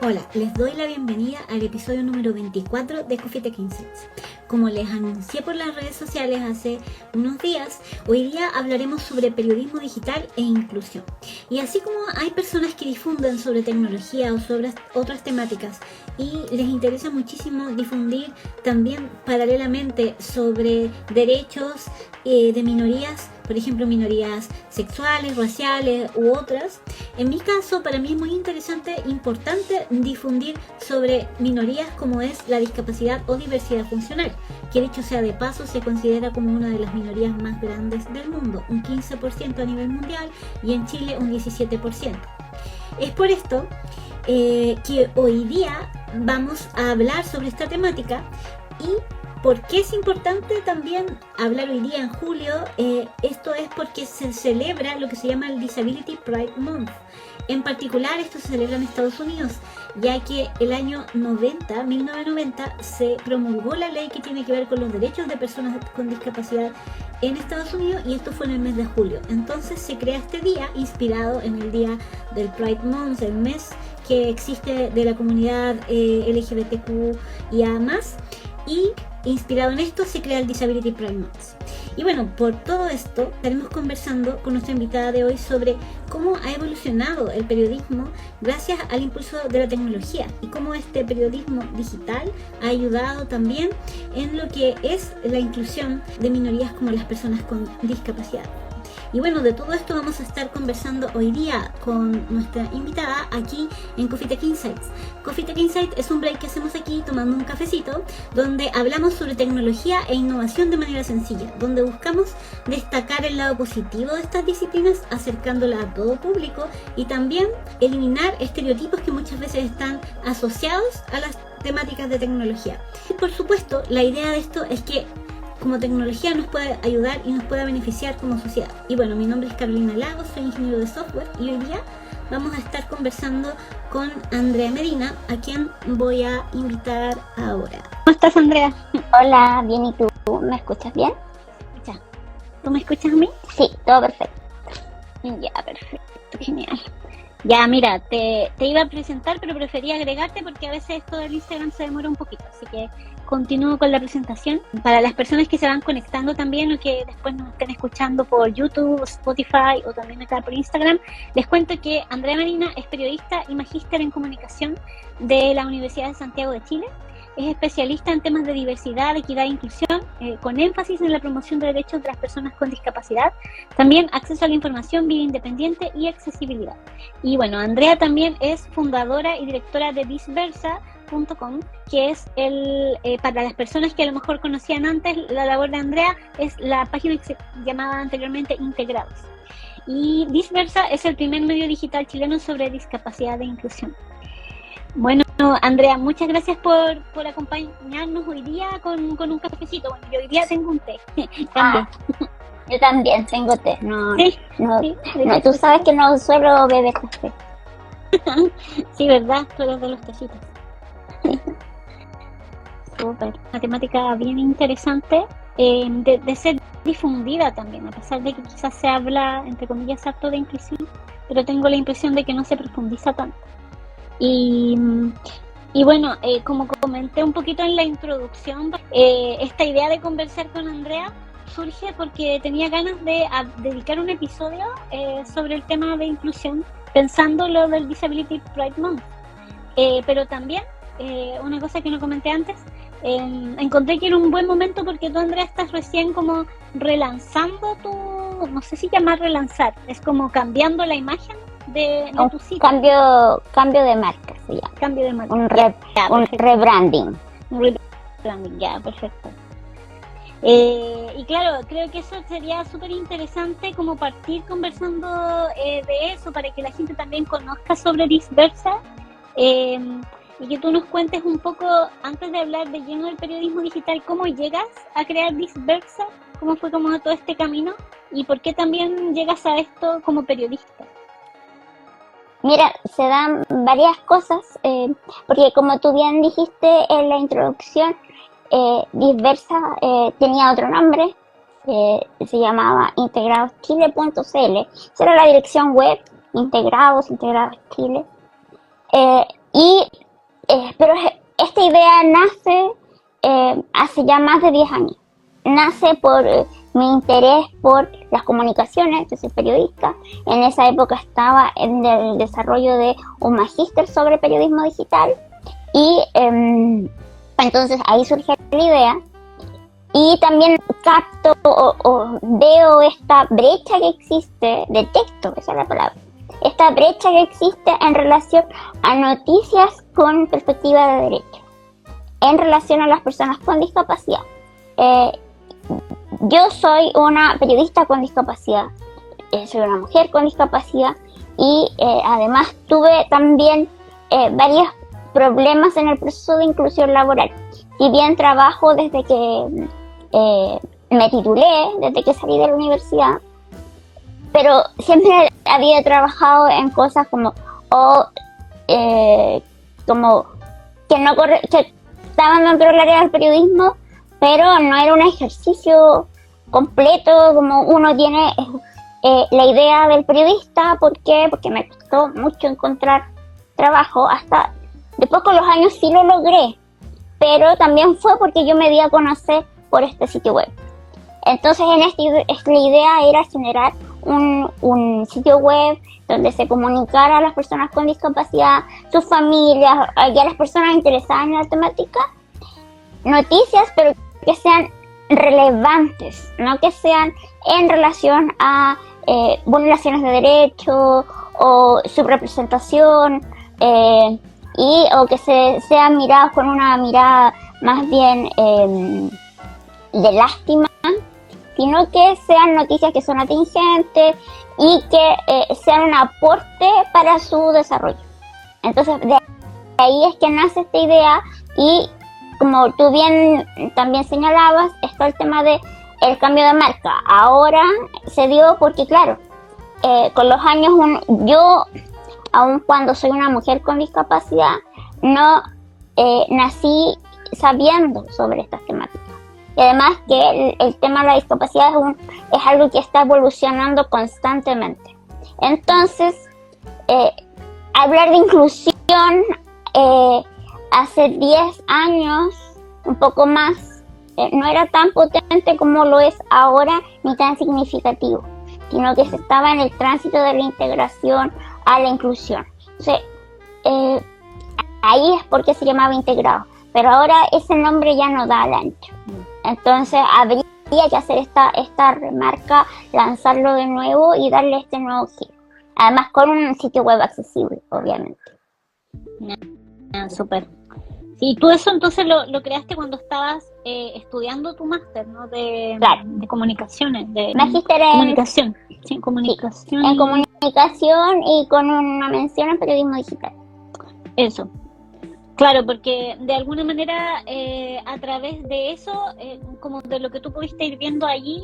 Hola, les doy la bienvenida al episodio número 24 de Coffee Tech Insights. Como les anuncié por las redes sociales hace unos días, hoy día hablaremos sobre periodismo digital e inclusión. Y así como hay personas que difunden sobre tecnología o sobre otras temáticas y les interesa muchísimo difundir también paralelamente sobre derechos de minorías, por ejemplo minorías sexuales, raciales u otras, en mi caso para mí es muy interesante, importante difundir sobre minorías como es la discapacidad o diversidad funcional, que dicho sea de paso se considera como una de las minorías más grandes del mundo, un 15% a nivel mundial y en Chile un 17%. Es por esto que hoy día vamos a hablar sobre esta temática. ¿Y por qué es importante también hablar hoy día en julio? Esto es porque se celebra lo que se llama el Disability Pride Month. En particular esto se celebra en Estados Unidos, ya que el año 1990, se promulgó la ley que tiene que ver con los derechos de personas con discapacidad en Estados Unidos, y esto fue en el mes de julio. Entonces se crea este día inspirado en el día del Pride Month, el mes que existe de la comunidad LGBTQIA+, y inspirado en esto se crea el Disability Pride Month. Y bueno, por todo esto estaremos conversando con nuestra invitada de hoy sobre cómo ha evolucionado el periodismo gracias al impulso de la tecnología y cómo este periodismo digital ha ayudado también en lo que es la inclusión de minorías como las personas con discapacidad. Y bueno, de todo esto vamos a estar conversando hoy día con nuestra invitada aquí en Coffee Tech Insights. Coffee Tech Insights es un break que hacemos aquí tomando un cafecito, donde hablamos sobre tecnología e innovación de manera sencilla, donde buscamos destacar el lado positivo de estas disciplinas, acercándolas a todo público y también eliminar estereotipos que muchas veces están asociados a las temáticas de tecnología. Y por supuesto, la idea de esto es que como tecnología nos puede ayudar y nos pueda beneficiar como sociedad. Y bueno, mi nombre es Carolina Lagos, soy ingeniero de software y hoy día vamos a estar conversando con Andrea Medina, a quien voy a invitar ahora. ¿Cómo estás, Andrea? Hola, bien, ¿y tú? ¿Me escuchas bien? Ya. ¿Tú me escuchas a mí? Sí, todo perfecto. Ya, perfecto, genial. Ya, mira, te iba a presentar, pero prefería agregarte porque a veces esto del Instagram se demora un poquito, así que continúo con la presentación. Para las personas que se van conectando también o que después nos estén escuchando por YouTube, Spotify o también acá por Instagram, les cuento que Andrea Medina es periodista y magíster en comunicación de la Universidad de Santiago de Chile. Es especialista en temas de diversidad, equidad e inclusión, con énfasis en la promoción de derechos de las personas con discapacidad, también acceso a la información, vida independiente y accesibilidad. Y bueno, Andrea también es fundadora y directora de Disversa.com, que es para las personas que a lo mejor conocían antes la labor de Andrea, es la página que se llamaba anteriormente Integrados. Y Disversa es el primer medio digital chileno sobre discapacidad e inclusión. Bueno, Andrea, muchas gracias por acompañarnos hoy día con un cafecito. Bueno, yo hoy día tengo un té. Yo también tengo té. Sí, Tú sabes que no suelo beber café. Sí, ¿verdad? Tú eres de los tecitos. Súper. Una temática bien interesante de ser difundida también, a pesar de que quizás se habla, entre comillas, harto de inclusión, pero tengo la impresión de que no se profundiza tanto. Y bueno, como comenté un poquito en la introducción, esta idea de conversar con Andrea surge porque tenía ganas de dedicar un episodio sobre el tema de inclusión, pensando lo del Disability Pride Month. Pero también, una cosa que no comenté antes, encontré que era un buen momento porque tú, Andrea, estás recién como relanzando no sé si llamar relanzar, es como cambiando la imagen de tu sitio. Cambio de marca, se llama. Cambio de marca. Un rebranding. Un rebranding, ya, perfecto. Y claro, creo que eso sería súper interesante como partir conversando de eso para que la gente también conozca sobre Disversa y que tú nos cuentes un poco, antes de hablar de lleno del periodismo digital, cómo llegas a crear Disversa, cómo fue como todo este camino y por qué también llegas a esto como periodista. Mira, se dan varias cosas, porque como tú bien dijiste en la introducción, Disversa tenía otro nombre, se llamaba integradoschile.cl, esa era la dirección web, Integrados Chile. Y, pero esta idea nace hace ya más de 10 años. Nace por mi interés por las comunicaciones. Yo soy periodista. En esa época estaba en el desarrollo de un magíster sobre periodismo digital. Y entonces ahí surge la idea. Y también capto o veo esta brecha que existe, detecto, esa es la palabra, esta brecha que existe en relación a noticias con perspectiva de derecho, en relación a las personas con discapacidad. Yo soy una periodista con discapacidad, soy una mujer con discapacidad y además tuve también varios problemas en el proceso de inclusión laboral. Si bien trabajo desde que me titulé, desde que salí de la universidad, pero siempre había trabajado en cosas como como que estaban dentro del área del periodismo, pero no era un ejercicio completo como uno tiene la idea del periodista. ¿Por qué? Porque me costó mucho encontrar trabajo. Hasta después con los años sí lo logré, pero también fue porque yo me di a conocer por este sitio web. Entonces la idea era generar un sitio web donde se comunicara a las personas con discapacidad, sus familias y a las personas interesadas en la temática, noticias, pero que sean relevantes, no que sean en relación a vulneraciones de derecho o subrepresentación, o que sean mirados con una mirada más bien de lástima, sino que sean noticias que son atingentes y que sean un aporte para su desarrollo. Entonces, de ahí es que nace esta idea y, como tú bien también señalabas, está el tema de el cambio de marca. Ahora se dio porque, claro, con los años yo, aun cuando soy una mujer con discapacidad, no nací sabiendo sobre estas temáticas. Y además que el tema de la discapacidad es algo que está evolucionando constantemente. Entonces, hablar de inclusión hace 10 años, un poco más, no era tan potente como lo es ahora, ni tan significativo, sino que se estaba en el tránsito de la integración a la inclusión. Entonces, ahí es porque se llamaba integrado, pero ahora ese nombre ya no da al ancho. Entonces habría que hacer esta remarca, lanzarlo de nuevo y darle este nuevo giro. Además con un sitio web accesible, obviamente. Súper. Sí, tú eso entonces lo creaste cuando estabas estudiando tu máster, ¿no? Claro. De comunicaciones, de Magíster en comunicación. Sí, comunicación. Sí, en comunicación y con una mención en periodismo digital. Eso. Claro, porque de alguna manera a través de eso, como de lo que tú pudiste ir viendo allí,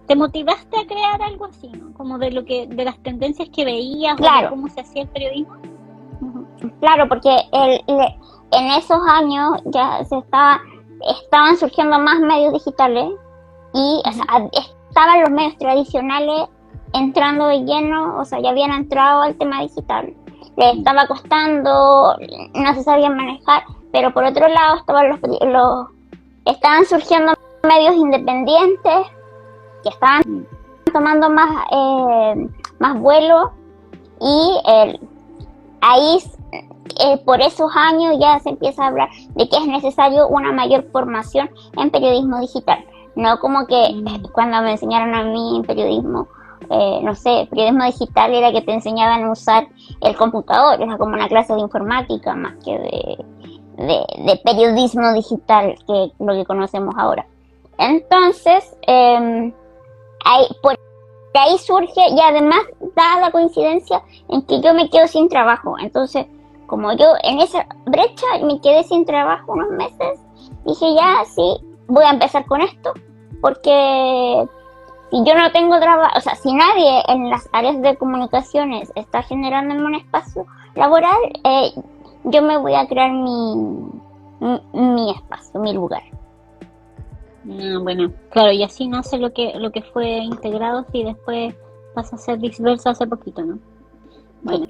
te motivaste a crear algo así, ¿no? Como de las tendencias que veías, claro, o de cómo se hacía el periodismo. Claro, porque en esos años ya estaban surgiendo más medios digitales y o sea, estaban los medios tradicionales entrando de lleno, o sea, ya habían entrado al tema digital. Les estaba costando, no se sabían manejar, pero por otro lado estaban surgiendo medios independientes que estaban tomando más vuelo y ahí por esos años ya se empieza a hablar de que es necesario una mayor formación en periodismo digital. No como que cuando me enseñaron a mí en periodismo, no sé, periodismo digital era que te enseñaban a usar el computador, era como una clase de informática más que de periodismo digital, que lo que conocemos ahora. Entonces, por ahí surge, y además da la coincidencia en que yo me quedo sin trabajo. Entonces, como yo en esa brecha me quedé sin trabajo unos meses, dije ya, sí, voy a empezar con esto, porque si yo no tengo trabajo, o sea, si nadie en las áreas de comunicaciones está generando un espacio laboral, yo me voy a crear mi espacio, mi lugar. Bueno, claro, y así nace lo que fue integrado y después pasa a ser viceversa hace poquito, ¿no? Bueno.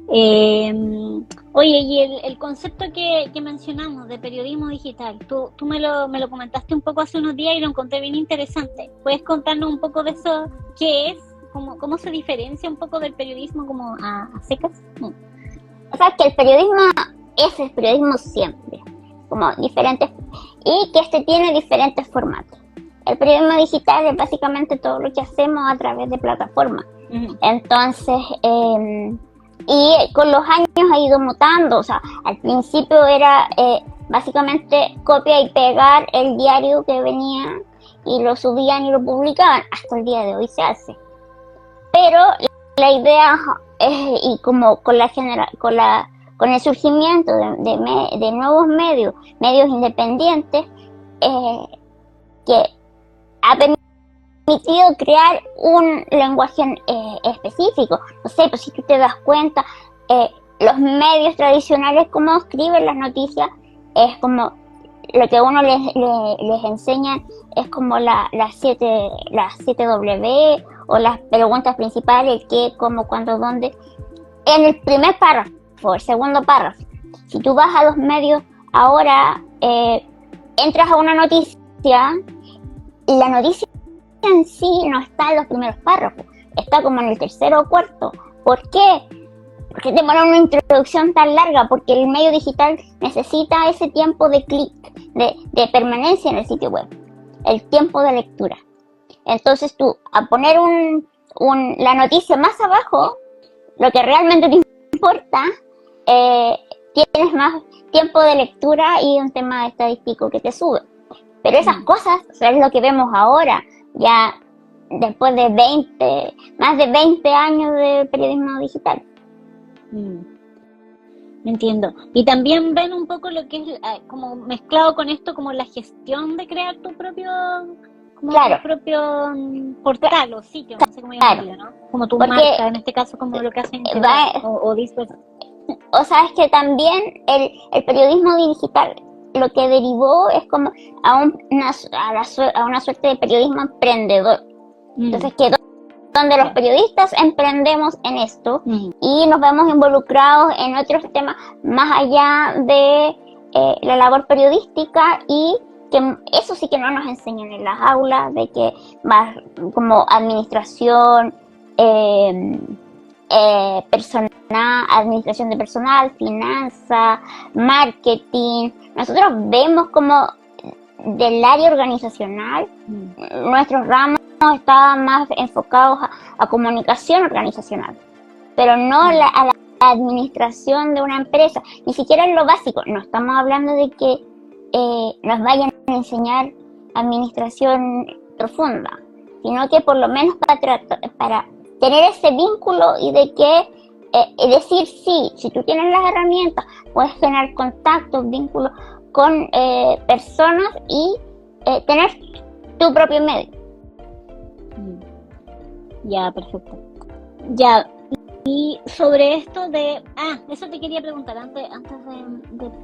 Oye, y el concepto que mencionamos de periodismo digital, tú me lo comentaste un poco hace unos días y lo encontré bien interesante. ¿Puedes contarnos un poco de eso? ¿Qué es? ¿Cómo se diferencia un poco del periodismo como a secas? O sea, que el periodismo es el periodismo siempre, como diferentes, y que tiene diferentes formatos. El periodismo digital es básicamente todo lo que hacemos a través de plataformas. Uh-huh. Entonces, y con los años ha ido mutando. O sea, al principio era básicamente copia y pegar el diario que venía y lo subían y lo publicaban. Hasta el día de hoy se hace. Pero la idea es, y como con el surgimiento de nuevos medios independientes, que ha permitido crear un lenguaje específico. No sé, pues si tú te das cuenta, los medios tradicionales, como escriben las noticias, es como lo que uno les enseña, es como las 7W, o las preguntas principales, el qué, cómo, cuándo, dónde, en el primer párrafo, el segundo párrafo. Si tú vas a los medios ahora, entras a una noticia, y la noticia en sí no está en los primeros párrafos, está como en el tercero o cuarto. ¿Por qué? Porque te ponen una introducción tan larga, porque el medio digital necesita ese tiempo de clic, de permanencia en el sitio web, el tiempo de lectura. Entonces tú, a poner la noticia más abajo, lo que realmente te importa, tienes más tiempo de lectura y un tema estadístico que te sube. Pero esas cosas, o sea, es lo que vemos ahora, ya después de más de 20 años de periodismo digital. Entiendo. Y también ven un poco lo que es como mezclado con esto, como la gestión de crear tu propio, claro, tu propio portal o sitio, no sé cómo llamarlo, ¿no? Como tu marca, en este caso, como lo que hacen o disperso. O sea, es que también el periodismo digital lo que derivó es como a una suerte de periodismo emprendedor. Entonces, donde los periodistas emprendemos en esto y nos vemos involucrados en otros temas más allá de la labor periodística, y que eso sí que no nos enseñan en las aulas, de que más como administración administración de personal, finanzas, marketing. Nosotros vemos como del área organizacional, nuestros ramos estaban más enfocados a comunicación organizacional, pero no a la administración de una empresa, ni siquiera en lo básico. No estamos hablando de que nos vayan a enseñar administración profunda, sino que por lo menos para tener ese vínculo y de que decir sí, si tú tienes las herramientas, puedes generar contactos, vínculos con personas y tener tu propio medio. Ya, perfecto. Ya, y sobre esto eso te quería preguntar antes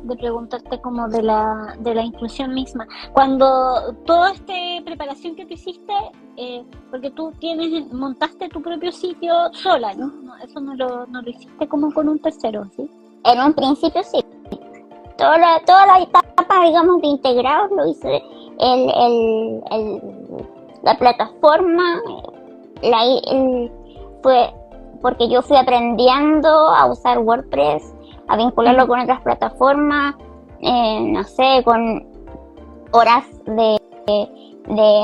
de preguntarte como de la inclusión misma. Cuando toda esta preparación que tú hiciste, porque tú montaste tu propio sitio sola, ¿no? Eso no lo hiciste como con un tercero, ¿sí? En un principio sí. Toda la etapa, digamos, de integrados lo hice la plataforma, fue porque yo fui aprendiendo a usar WordPress, a vincularlo con otras plataformas, no sé, con horas de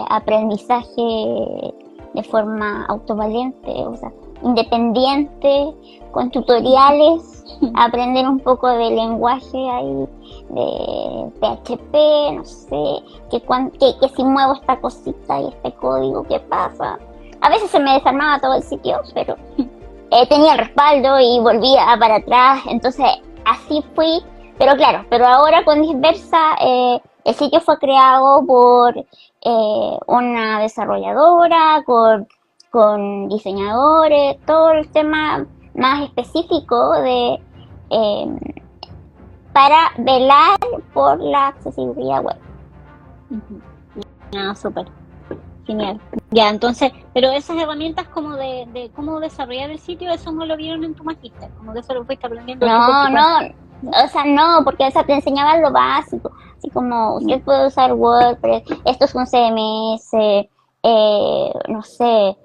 aprendizaje de forma autovaliente, o sea, independiente, con tutoriales, aprender un poco de lenguaje ahí, de PHP, no sé, que si muevo esta cosita y este código, ¿qué pasa? A veces se me desarmaba todo el sitio, pero tenía el respaldo y volvía para atrás, entonces así fui. Pero claro, ahora con Disversa, el sitio fue creado por una desarrolladora, con diseñadores, todo el tema más específico para velar por la accesibilidad web. Ah, súper. Genial. Ya, entonces, pero esas herramientas como de cómo desarrollar el sitio, eso no lo vieron en tu magíster, como de eso lo fuiste aprendiendo. No, o sea, no, porque esa te enseñaba lo básico, así como usted puede usar WordPress, esto es un CMS, no sé,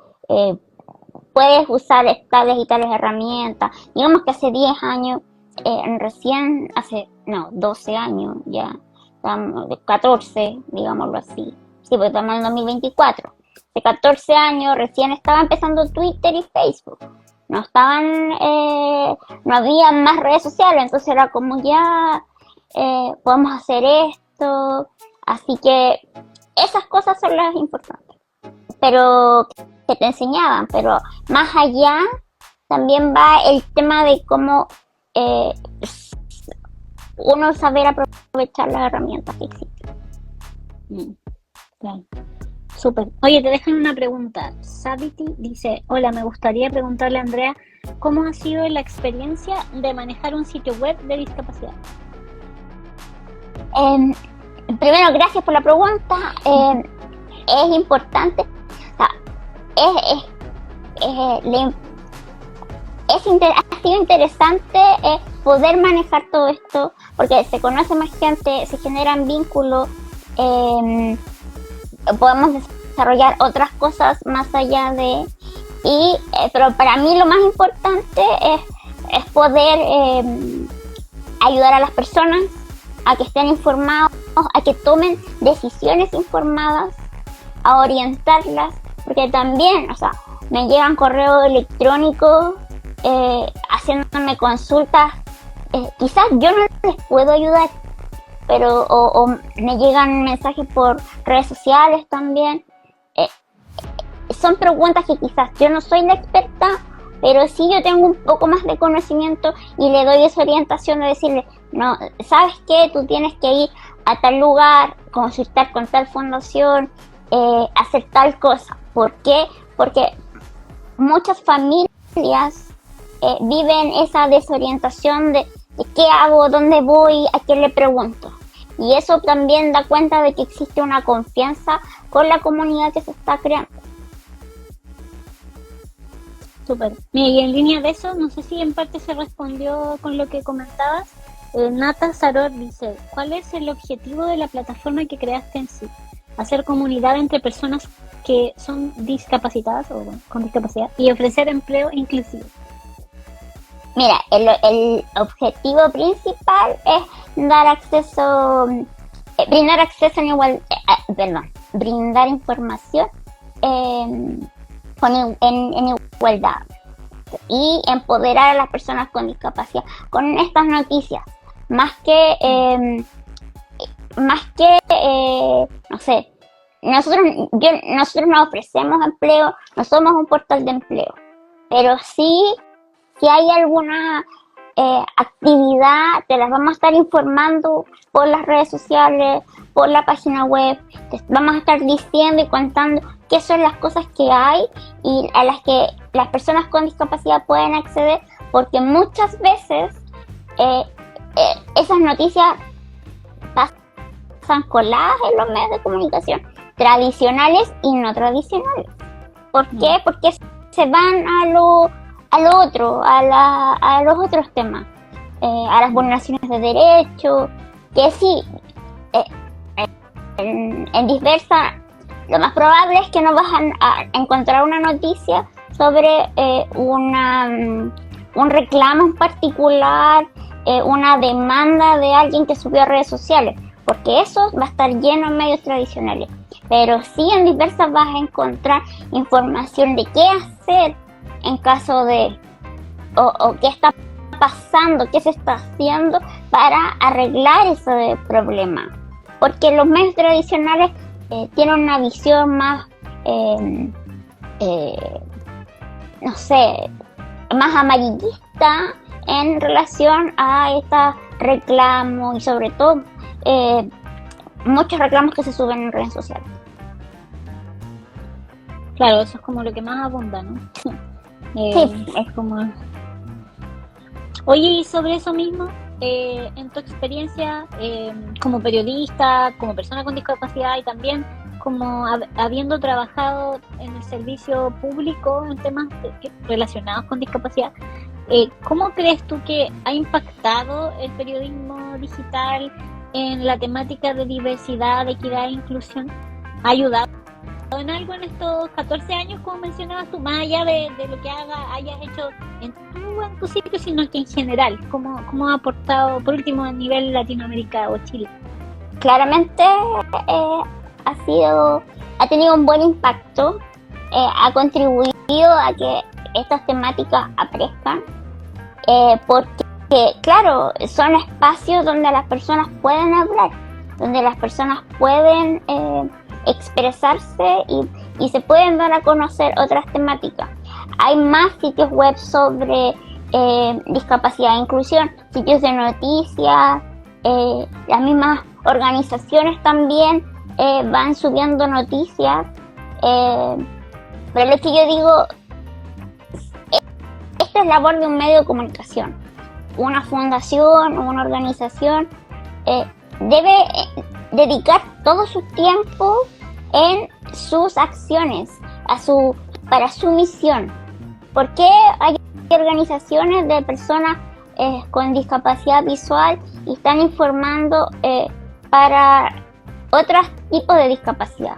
puedes usar tales y tales herramientas. Digamos que hace 10 años, recién, 12 años ya, 14, digámoslo así. Sí, porque estamos en el 2024. Hace 14 años recién estaba empezando Twitter y Facebook. No había más redes sociales, entonces era como ya, podemos hacer esto. Así que esas cosas son las importantes. Pero que te enseñaban, pero más allá también va el tema de cómo uno saber aprovechar las herramientas que existen. Claro. Súper. Oye, te dejan una pregunta. Savity dice, hola, me gustaría preguntarle a Andrea, ¿cómo ha sido la experiencia de manejar un sitio web de discapacidad? Primero, gracias por la pregunta. Es importante, ha sido interesante poder manejar todo esto, porque se conoce más gente, se generan vínculos, podemos desarrollar otras cosas más allá de... pero para mí lo más importante es poder ayudar a las personas a que estén informados, a que tomen decisiones informadas, a orientarlas, porque también, o sea, me llegan correos electrónicos haciéndome consultas, quizás yo no les puedo ayudar, pero o me llegan mensajes por redes sociales también. Son preguntas que quizás yo no soy la experta, pero sí yo tengo un poco más de conocimiento y le doy esa orientación de decirle, no, ¿sabes qué? Tú tienes que ir a tal lugar, consultar con tal fundación, hacer tal cosa. ¿Por qué? Porque muchas familias viven esa desorientación de qué hago, dónde voy, a quién le pregunto. Y eso también da cuenta de que existe una confianza con la comunidad que se está creando. Súper. Y en línea de eso, no sé si en parte se respondió con lo que comentabas. Nata Saror dice, ¿cuál es el objetivo de la plataforma que creaste en sí? Hacer comunidad entre personas que son discapacitadas o con discapacidad y ofrecer empleo inclusivo. Mira, el objetivo principal es dar acceso, brindar acceso brindar información en igualdad y empoderar a las personas con discapacidad con estas noticias, más que no sé, nosotros no ofrecemos empleo, no somos un portal de empleo, pero sí, si hay alguna actividad, te las vamos a estar informando por las redes sociales, por la página web, te vamos a estar diciendo y contando qué son las cosas que hay y a las que las personas con discapacidad pueden acceder, porque muchas veces esas noticias pasan coladas en los medios de comunicación tradicionales y no tradicionales. ¿Por qué? Porque se van a lo otro, a los otros temas, a las vulneraciones de derechos, que sí, en Disversa lo más probable es que no vas a encontrar una noticia sobre un reclamo en particular, una demanda de alguien que subió a redes sociales, porque eso va a estar lleno en medios tradicionales. Pero sí, en Disversa vas a encontrar información de qué hacer en caso de o qué está pasando, qué se está haciendo para arreglar ese problema, porque los medios tradicionales tienen una visión más no sé, más amarillista en relación a estos reclamos y sobre todo muchos reclamos que se suben en redes sociales. Claro, eso es como lo que más abunda, ¿no? Sí. Es como... Oye, y sobre eso mismo, en tu experiencia como periodista, como persona con discapacidad y también como habiendo trabajado en el servicio público en temas relacionados con discapacidad, ¿cómo crees tú que ha impactado el periodismo digital en la temática de diversidad, equidad e inclusión? ¿Ha ayudado en algo en estos 14 años, como mencionabas tú, más allá de lo que hayas hecho en tu sitio, sino que en general? ¿Cómo ha aportado, por último, a nivel Latinoamérica o Chile? Claramente ha tenido un buen impacto, ha contribuido a que estas temáticas aparezcan, porque, claro, son espacios donde las personas pueden hablar, donde las personas pueden expresarse y se pueden dar a conocer otras temáticas. Hay más sitios web sobre discapacidad e inclusión, sitios de noticias, las mismas organizaciones también van subiendo noticias, pero lo que yo digo, esto es labor de un medio de comunicación. Una fundación o una organización debe dedicar todo su tiempo en sus acciones, para su misión. ¿Por qué hay organizaciones de personas con discapacidad visual y están informando para otros tipos de discapacidad?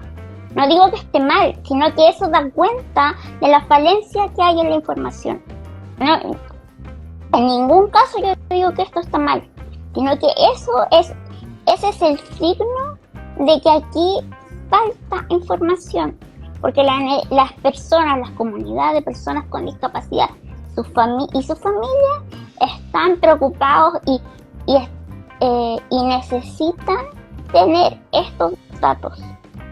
No digo que esté mal, sino que eso da cuenta de la falencia que hay en la información. No, en ningún caso yo digo que esto está mal, sino que ese es el signo de que aquí falta información, porque las personas, las comunidades de personas con discapacidad y su familia están preocupados y necesitan tener estos datos.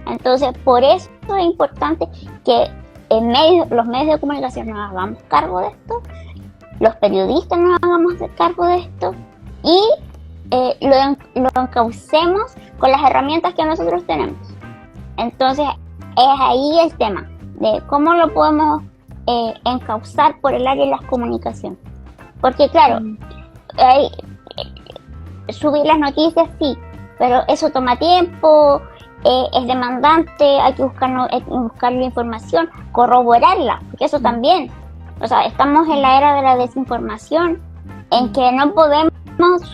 Entonces, por eso es importante que los medios de comunicación nos hagamos cargo de esto, los periodistas nos hagamos cargo de esto y lo encaucemos con las herramientas que nosotros tenemos. Entonces, es ahí el tema de cómo lo podemos encauzar por el área de las comunicaciones. Porque, claro, subir las noticias sí, pero eso toma tiempo, es demandante, hay que buscar la información, corroborarla, porque eso también. O sea, estamos en la era de la desinformación, en que no podemos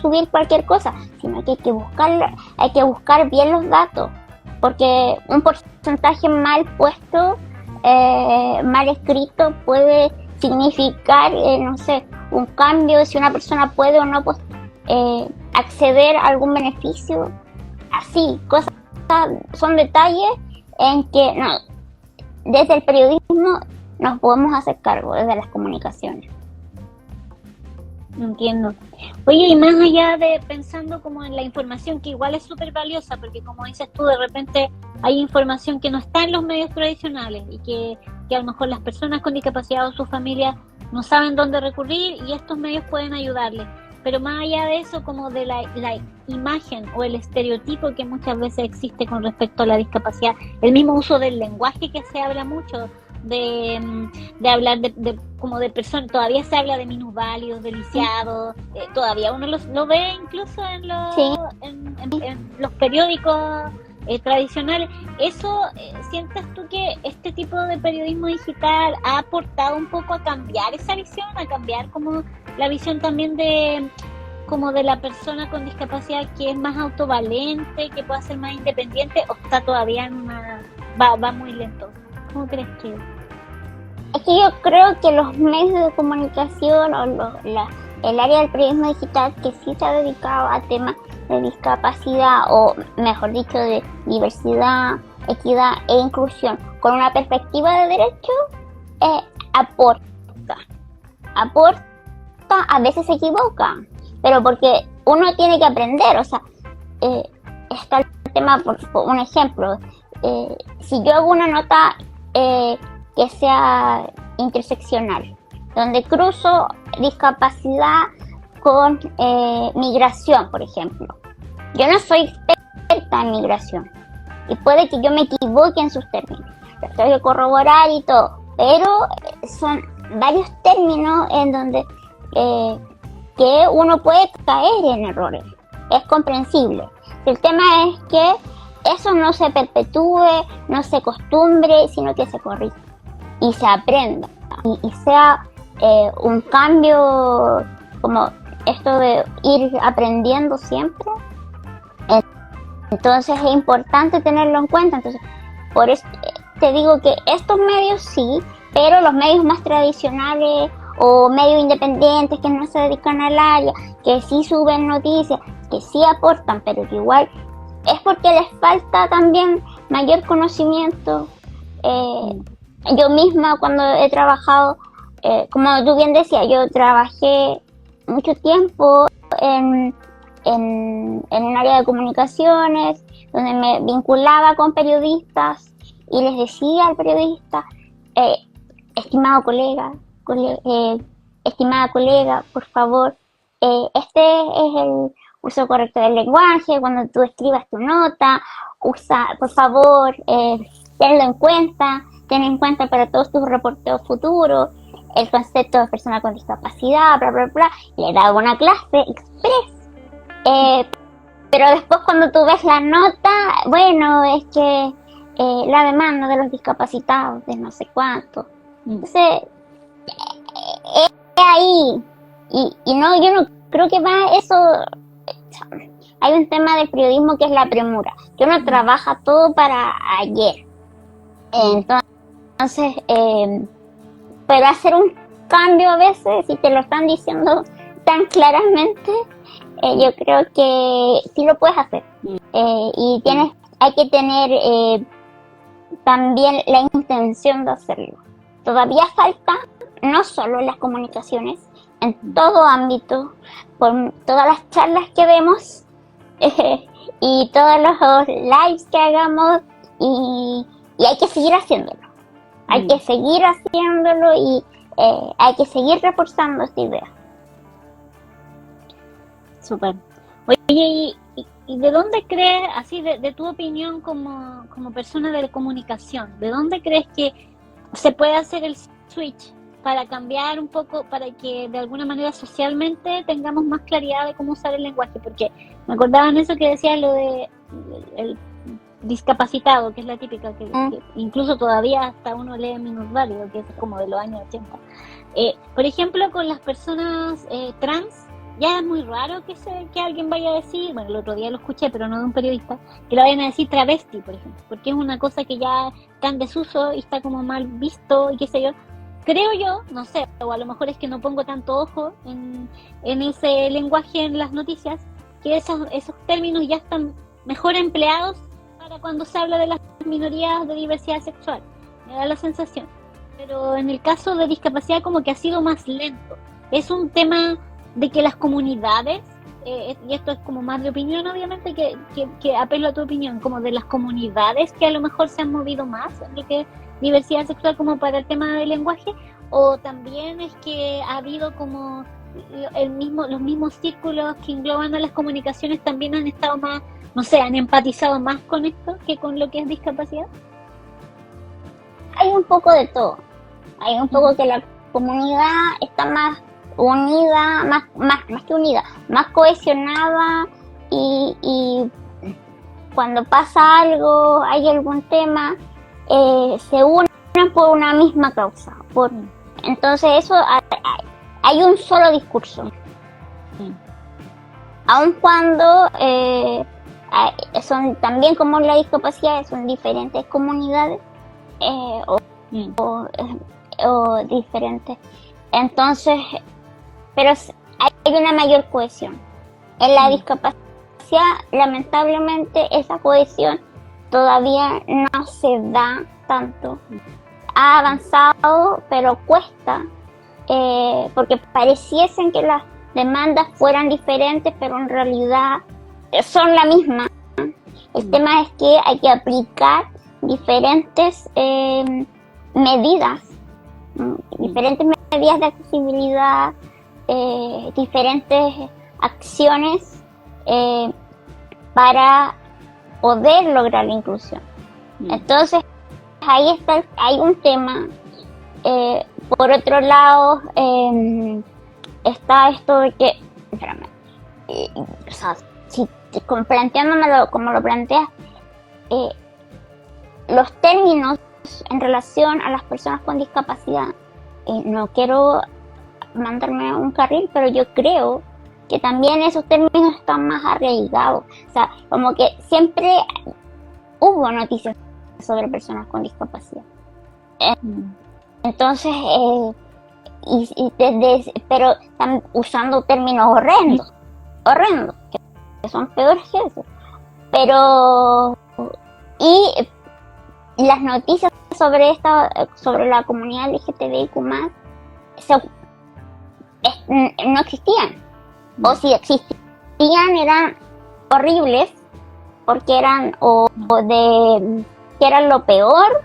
subir cualquier cosa, sino que hay que buscar bien los datos, porque un porcentaje mal puesto, mal escrito, puede significar, no sé, un cambio de si una persona puede o no acceder a algún beneficio. Así, cosas, son detalles en que desde el periodismo nos podemos hacer cargo, desde las comunicaciones. Entiendo. Oye, y más allá de pensando como en la información, que igual es súper valiosa, porque como dices tú, de repente hay información que no está en los medios tradicionales y que a lo mejor las personas con discapacidad o sus familias no saben dónde recurrir y estos medios pueden ayudarles. Pero más allá de eso, como de la imagen o el estereotipo que muchas veces existe con respecto a la discapacidad, el mismo uso del lenguaje que se habla mucho, de hablar de como de personas, todavía se habla de minusválidos, de lisiados, todavía uno lo ve incluso en los periódicos tradicionales. ¿Eso sientes tú que este tipo de periodismo digital ha aportado un poco a cambiar esa visión, a cambiar como la visión también de la persona con discapacidad, que es más autovalente, que puede ser más independiente, o está todavía va muy lento? ¿Cómo crees que es? Es que yo creo que los medios de comunicación o el área del periodismo digital que sí se ha dedicado a temas de discapacidad, o mejor dicho, de diversidad, equidad e inclusión, con una perspectiva de derecho, aporta, a veces se equivoca, pero porque uno tiene que aprender. O sea, está el tema, por un ejemplo, si yo hago una nota que sea interseccional, donde cruzo discapacidad con migración, por ejemplo, yo no soy experta en migración y puede que yo me equivoque en sus términos, lo tengo que corroborar y todo, pero son varios términos en donde que uno puede caer en errores, es comprensible. El tema es que eso no se perpetúe, no se costumbre, sino que se corrija y se aprenda y sea un cambio como esto de ir aprendiendo siempre. Entonces es importante tenerlo en cuenta. Entonces, por eso te digo que estos medios sí, pero los medios más tradicionales o medios independientes que no se dedican al área, que sí suben noticias, que sí aportan, pero que igual es porque les falta también mayor conocimiento. Yo misma cuando he trabajado, como tú bien decías, yo trabajé mucho tiempo en un área de comunicaciones, donde me vinculaba con periodistas y les decía al periodista, estimado colega, estimada colega, por favor, este es el uso correcto del lenguaje, cuando tú escribas tu nota, usa, por favor, tenlo en cuenta, ten en cuenta para todos tus reporteos futuros, el concepto de persona con discapacidad, bla, bla, bla. Le daba una clase express. Pero después cuando tú ves la nota, bueno, es que la demanda de los discapacitados, de no sé cuánto. Entonces, es ahí. Y no, yo no creo que va eso. Hay un tema del periodismo que es la premura, que uno trabaja todo para ayer. Entonces, pero hacer un cambio a veces, si te lo están diciendo tan claramente, yo creo que sí lo puedes hacer. Y hay que tener también la intención de hacerlo. Todavía falta, no solo en las comunicaciones, en todo ámbito, por todas las charlas que vemos y todos los lives que hagamos, y hay que seguir haciéndolo. Hay que seguir haciéndolo y hay que seguir reforzando esta idea. Súper. Oye, ¿y de dónde crees, así de tu opinión como persona de comunicación, de dónde crees que se puede hacer el switch para cambiar un poco, para que de alguna manera socialmente tengamos más claridad de cómo usar el lenguaje? Porque me acordaba en eso que decías lo de el discapacitado, que es la típica, que incluso todavía hasta uno lee minusválido, que es como de los años 80. Por ejemplo, con las personas trans, ya es muy raro que alguien vaya a decir, bueno, el otro día lo escuché, pero no de un periodista, que lo vayan a decir travesti, por ejemplo, porque es una cosa que ya está en desuso y está como mal visto y qué sé yo. Creo yo, no sé, o a lo mejor es que no pongo tanto ojo en ese lenguaje en las noticias, que esos términos ya están mejor empleados para cuando se habla de las minorías de diversidad sexual. Me da la sensación. Pero en el caso de discapacidad como que ha sido más lento. Es un tema de que las comunidades, y esto es como más de opinión obviamente, que apelo a tu opinión, como de las comunidades que a lo mejor se han movido más en lo que diversidad sexual como para el tema del lenguaje, o también es que ha habido como los mismos círculos que engloban a las comunicaciones también han estado más, no sé, han empatizado más con esto que con lo que es discapacidad. Hay un poco de todo. Hay un poco que la comunidad está más unida, más que unida, más cohesionada, y cuando pasa algo, hay algún tema, se unen por una misma causa. Entonces eso, hay un solo discurso. Aun cuando son también, como la discapacidad, son diferentes comunidades o diferentes. Entonces, pero hay una mayor cohesión. En la discapacidad, lamentablemente, esa cohesión todavía no se da tanto. Ha avanzado, pero cuesta, porque pareciesen que las demandas fueran diferentes, pero en realidad son la misma. El tema es que hay que aplicar diferentes medidas, diferentes medidas de accesibilidad, diferentes acciones para poder lograr la inclusión. Entonces, ahí está, hay un tema. Por otro lado, está esto de que, espérame, o sea, si planteándomelo como lo planteas, eh, los términos en relación a las personas con discapacidad, no quiero mandarme un carril, pero yo creo que también esos términos están más arraigados. O sea, como que siempre hubo noticias sobre personas con discapacidad. Entonces, pero están usando términos horrendos, que son peores que eso. Pero, y las noticias sobre la comunidad LGTBIQ+, no existían. O si existían, eran horribles, porque eran que eran lo peor,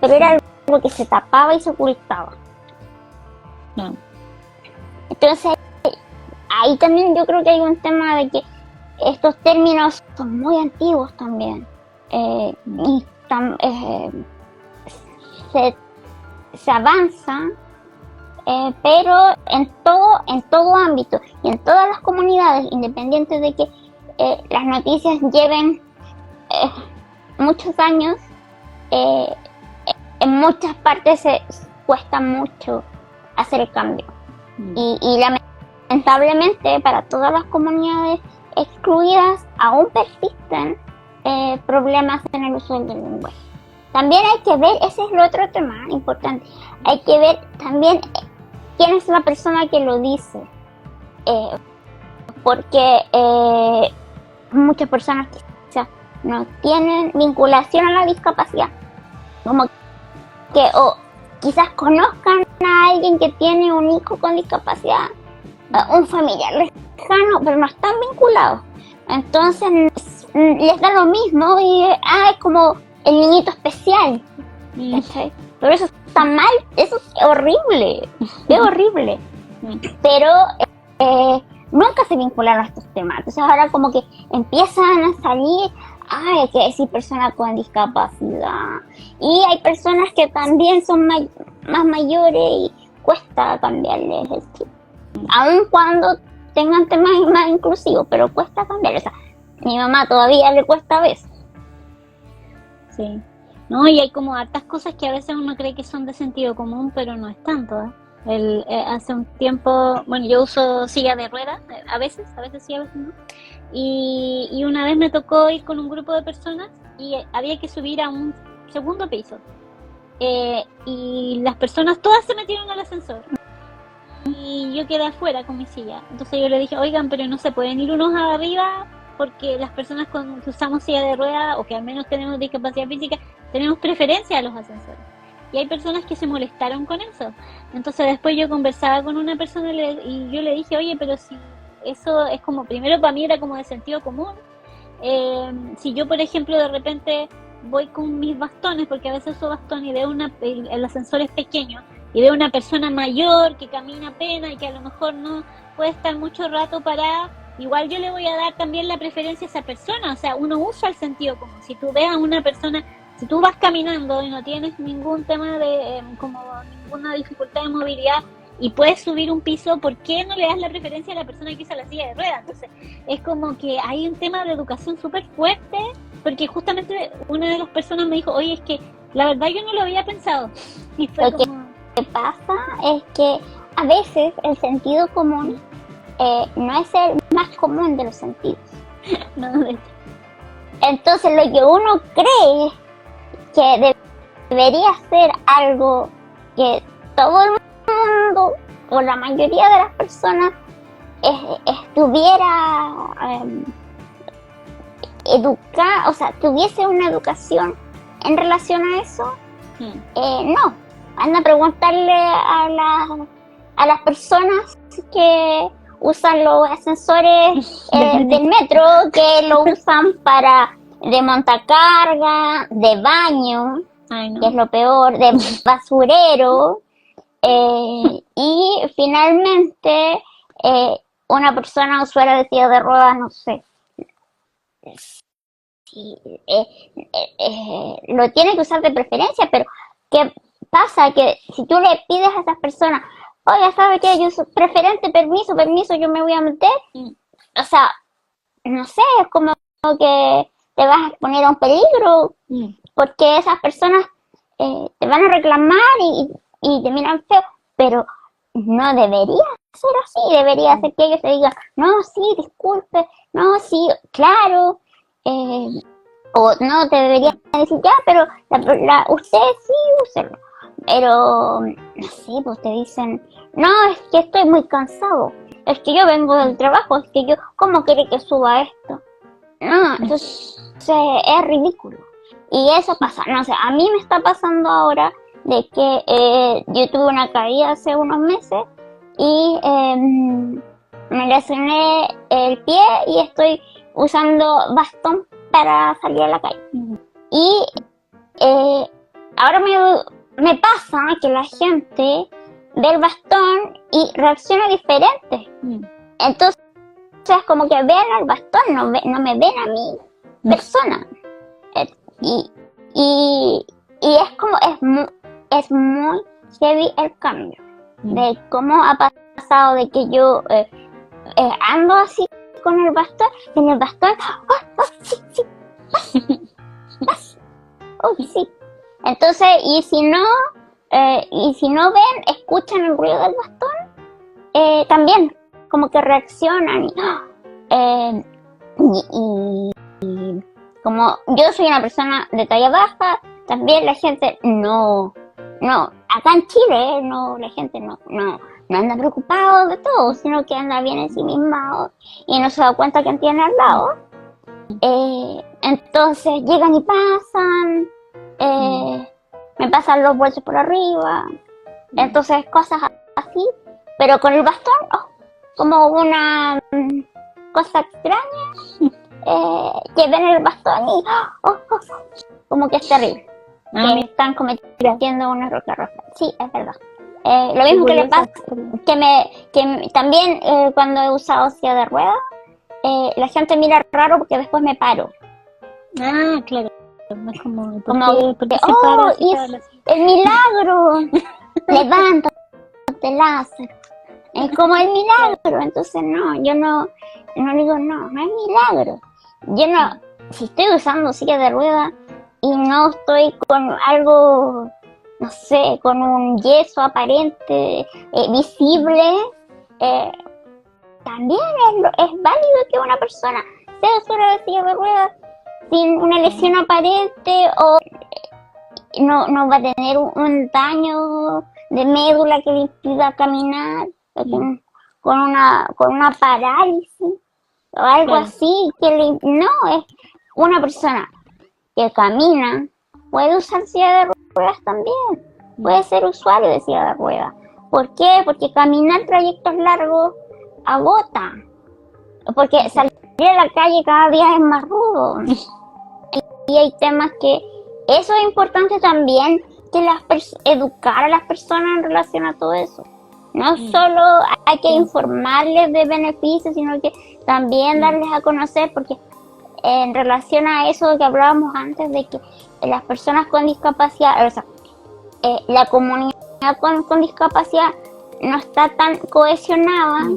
pero era algo que se tapaba y se ocultaba. No. Entonces, ahí también yo creo que hay un tema de que estos términos son muy antiguos también. Y se avanza, pero en todo ámbito y en todas las comunidades, independiente de que las noticias lleven muchos años, en muchas partes cuesta mucho hacer el cambio. Y lamentablemente para todas las comunidades excluidas aún persisten problemas en el uso del lenguaje. También hay que ver, ese es el otro tema importante, hay que ver también quién es la persona que lo dice, porque muchas personas quizás no tienen vinculación a la discapacidad, como que o quizás conozcan a alguien que tiene un hijo con discapacidad, un familiar lejano, pero no están vinculados. Entonces les da lo mismo y es como el niñito especial. ¿Cachai? Pero eso está mal, eso es horrible, es horrible. Pero nunca se vincularon a estos temas. Entonces ahora como que empiezan a salir, hay que decir personas con discapacidad. Y hay personas que también son más mayores y cuesta cambiarles el chip. Aun cuando tengan temas más inclusivos, pero cuesta cambiar. O sea, mi mamá todavía le cuesta a veces. Sí. No, y hay como hartas cosas que a veces uno cree que son de sentido común, pero no es tanto, ¿eh? Hace un tiempo, bueno, yo uso silla de ruedas, a veces sí, a veces no. Y una vez me tocó ir con un grupo de personas y había que subir a un segundo piso. Y las personas todas se metieron al ascensor. Y yo quedé afuera con mi silla. Entonces yo le dije, oigan, pero no se pueden ir unos arriba, porque las personas que usamos silla de ruedas, o que al menos tenemos discapacidad física, tenemos preferencia a los ascensores. Y hay personas que se molestaron con eso. Entonces después yo conversaba con una persona y yo le dije, oye, pero si eso es como, primero para mí era como de sentido común. Si yo, por ejemplo, de repente voy con mis bastones, porque a veces uso bastón y veo el ascensor es pequeño, y veo una persona mayor que camina apenas y que a lo mejor no puede estar mucho rato parada, igual yo le voy a dar también la preferencia a esa persona. O sea, uno usa el sentido común. Si tú ves a una persona, si tú vas caminando y no tienes ningún tema de como ninguna dificultad de movilidad y puedes subir un piso, ¿por qué no le das la preferencia a la persona que usa la silla de ruedas? Entonces es como que hay un tema de educación súper fuerte, porque justamente una de las personas me dijo, oye, es que la verdad yo no lo había pensado. Y fue Lo que pasa es que a veces el sentido común no es el más común de los sentidos. No, entonces lo que uno cree que debería ser algo que todo el mundo o la mayoría de las personas estuviera educada, o sea, tuviese una educación en relación a eso, no. Anda a preguntarle a las personas que usan los ascensores del metro, que lo usan de montacarga, de baño, que es lo peor, de basurero, y finalmente una persona usuaria de silla de ruedas, no sé, lo tiene que usar de preferencia, pero ¿qué pasa? Que si tú le pides a esas personas, oye, ¿sabe qué? Yo soy preferente, permiso, yo me voy a meter. O sea, no sé, es como que te vas a exponer a un peligro, porque esas personas te van a reclamar y te miran feo, pero no debería ser así, debería ser que ellos te digan, no, sí, disculpe, no, sí, claro, o no, te deberían decir, ya, pero usted sí, úselo. Pero, no sé, pues te dicen, no, es que estoy muy cansado, es que yo vengo del trabajo, es que yo, ¿cómo quiere que suba esto? No, entonces es ridículo. Y eso pasa, no sé, a mí me está pasando ahora de que yo tuve una caída hace unos meses y me lesioné el pie y estoy usando bastón para salir a la calle. Y ahora me pasa que la gente ve el bastón y reacciona diferente. Entonces, como que ven al bastón, no me ven a mí, persona. Y es como, es muy heavy el cambio. De cómo ha pasado de que yo ando así con el bastón, y en el bastón, sí, sí. Entonces, y si no ven, escuchan el ruido del bastón, también como que reaccionan y como yo soy una persona de talla baja, también la gente no, acá en Chile no, la gente no anda preocupado de todo, sino que anda bien en sí misma y no se da cuenta que tiene al lado. Entonces llegan y pasan, me pasan los bolsos por arriba, entonces cosas así, pero con el bastón, como una cosa extraña, que ven el bastón y como que es terrible, que están cometiendo una roca roja. Sí, es verdad. Lo mismo que le pasa, que también cuando he usado silla de ruedas, la gente mira raro porque después me paro. Ah, claro. Es como ¿por qué se para? ¡El milagro! Levántate, Lázaro. Es como el milagro. Entonces yo no digo, no es milagro. Yo no, si estoy usando silla de ruedas y no estoy con algo, no sé, con un yeso aparente, visible, también es válido que una persona sea usuaria de silla de ruedas sin una lesión aparente o no va a tener un daño de médula que le impida caminar con una parálisis o algo así no, es una persona que camina, puede usar silla de ruedas también, puede ser usuario de silla de ruedas. ¿Por qué? Porque caminar trayectos largos agota, porque salir a la calle cada día es más rudo y hay temas que eso es importante también, que educar a las personas en relación a todo eso. No solo hay que informarles de beneficios, sino que también darles a conocer, porque en relación a eso que hablábamos antes, de que las personas con discapacidad, o sea, la comunidad con discapacidad no está tan cohesionada,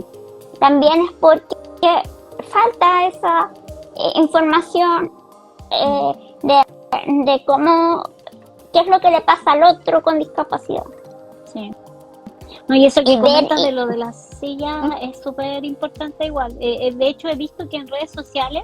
también es porque falta esa información de cómo, qué es lo que le pasa al otro con discapacidad. Sí. No, y eso que comentas de lo de la silla es súper importante igual. De hecho, he visto que en redes sociales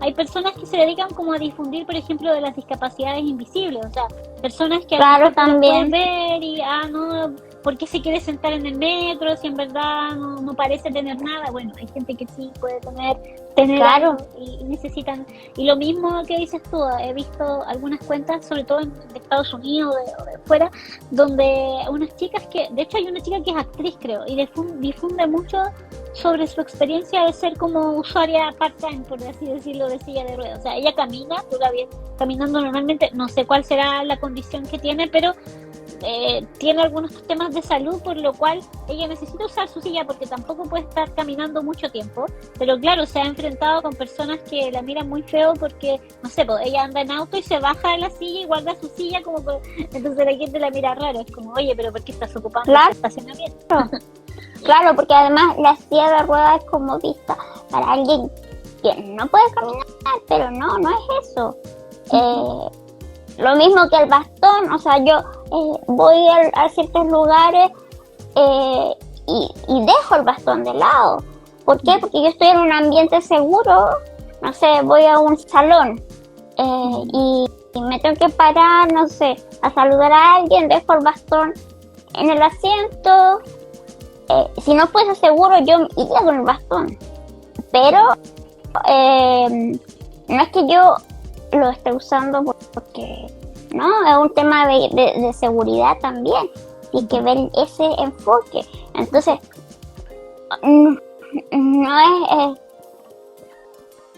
hay personas que se dedican como a difundir, por ejemplo, de las discapacidades invisibles. O sea, personas que también pueden ver y, no, ¿por qué se quiere sentar en el metro si en verdad no parece tener nada? Bueno, hay gente que sí puede tener algo y necesitan. Y lo mismo que dices tú, he visto algunas cuentas, sobre todo de Estados Unidos o de fuera, donde unas chicas de hecho hay una chica que es actriz, creo, y difunde mucho sobre su experiencia de ser como usuaria part-time, por así decirlo, de silla de ruedas. O sea, ella camina, tú la ves caminando normalmente, no sé cuál será la condición que tiene, pero tiene algunos temas de salud, por lo cual ella necesita usar su silla porque tampoco puede estar caminando mucho tiempo, pero claro, se ha enfrentado con personas que la miran muy feo porque, no sé, pues ella anda en auto y se baja de la silla y guarda su silla entonces la gente la mira raro, es como, oye, pero ¿por qué estás ocupando el estacionamiento? Claro, porque además la silla de ruedas es como vista para alguien que no puede caminar, pero no es eso. Lo mismo que el bastón, o sea, yo voy a ciertos lugares y dejo el bastón de lado. ¿Por qué? Porque yo estoy en un ambiente seguro, no sé, voy a un salón y me tengo que parar, no sé, a saludar a alguien, dejo el bastón en el asiento. Si no fuese seguro, yo iría con el bastón. Pero no es que yo lo esté usando porque no, es un tema de seguridad también, y que ver ese enfoque. Entonces no es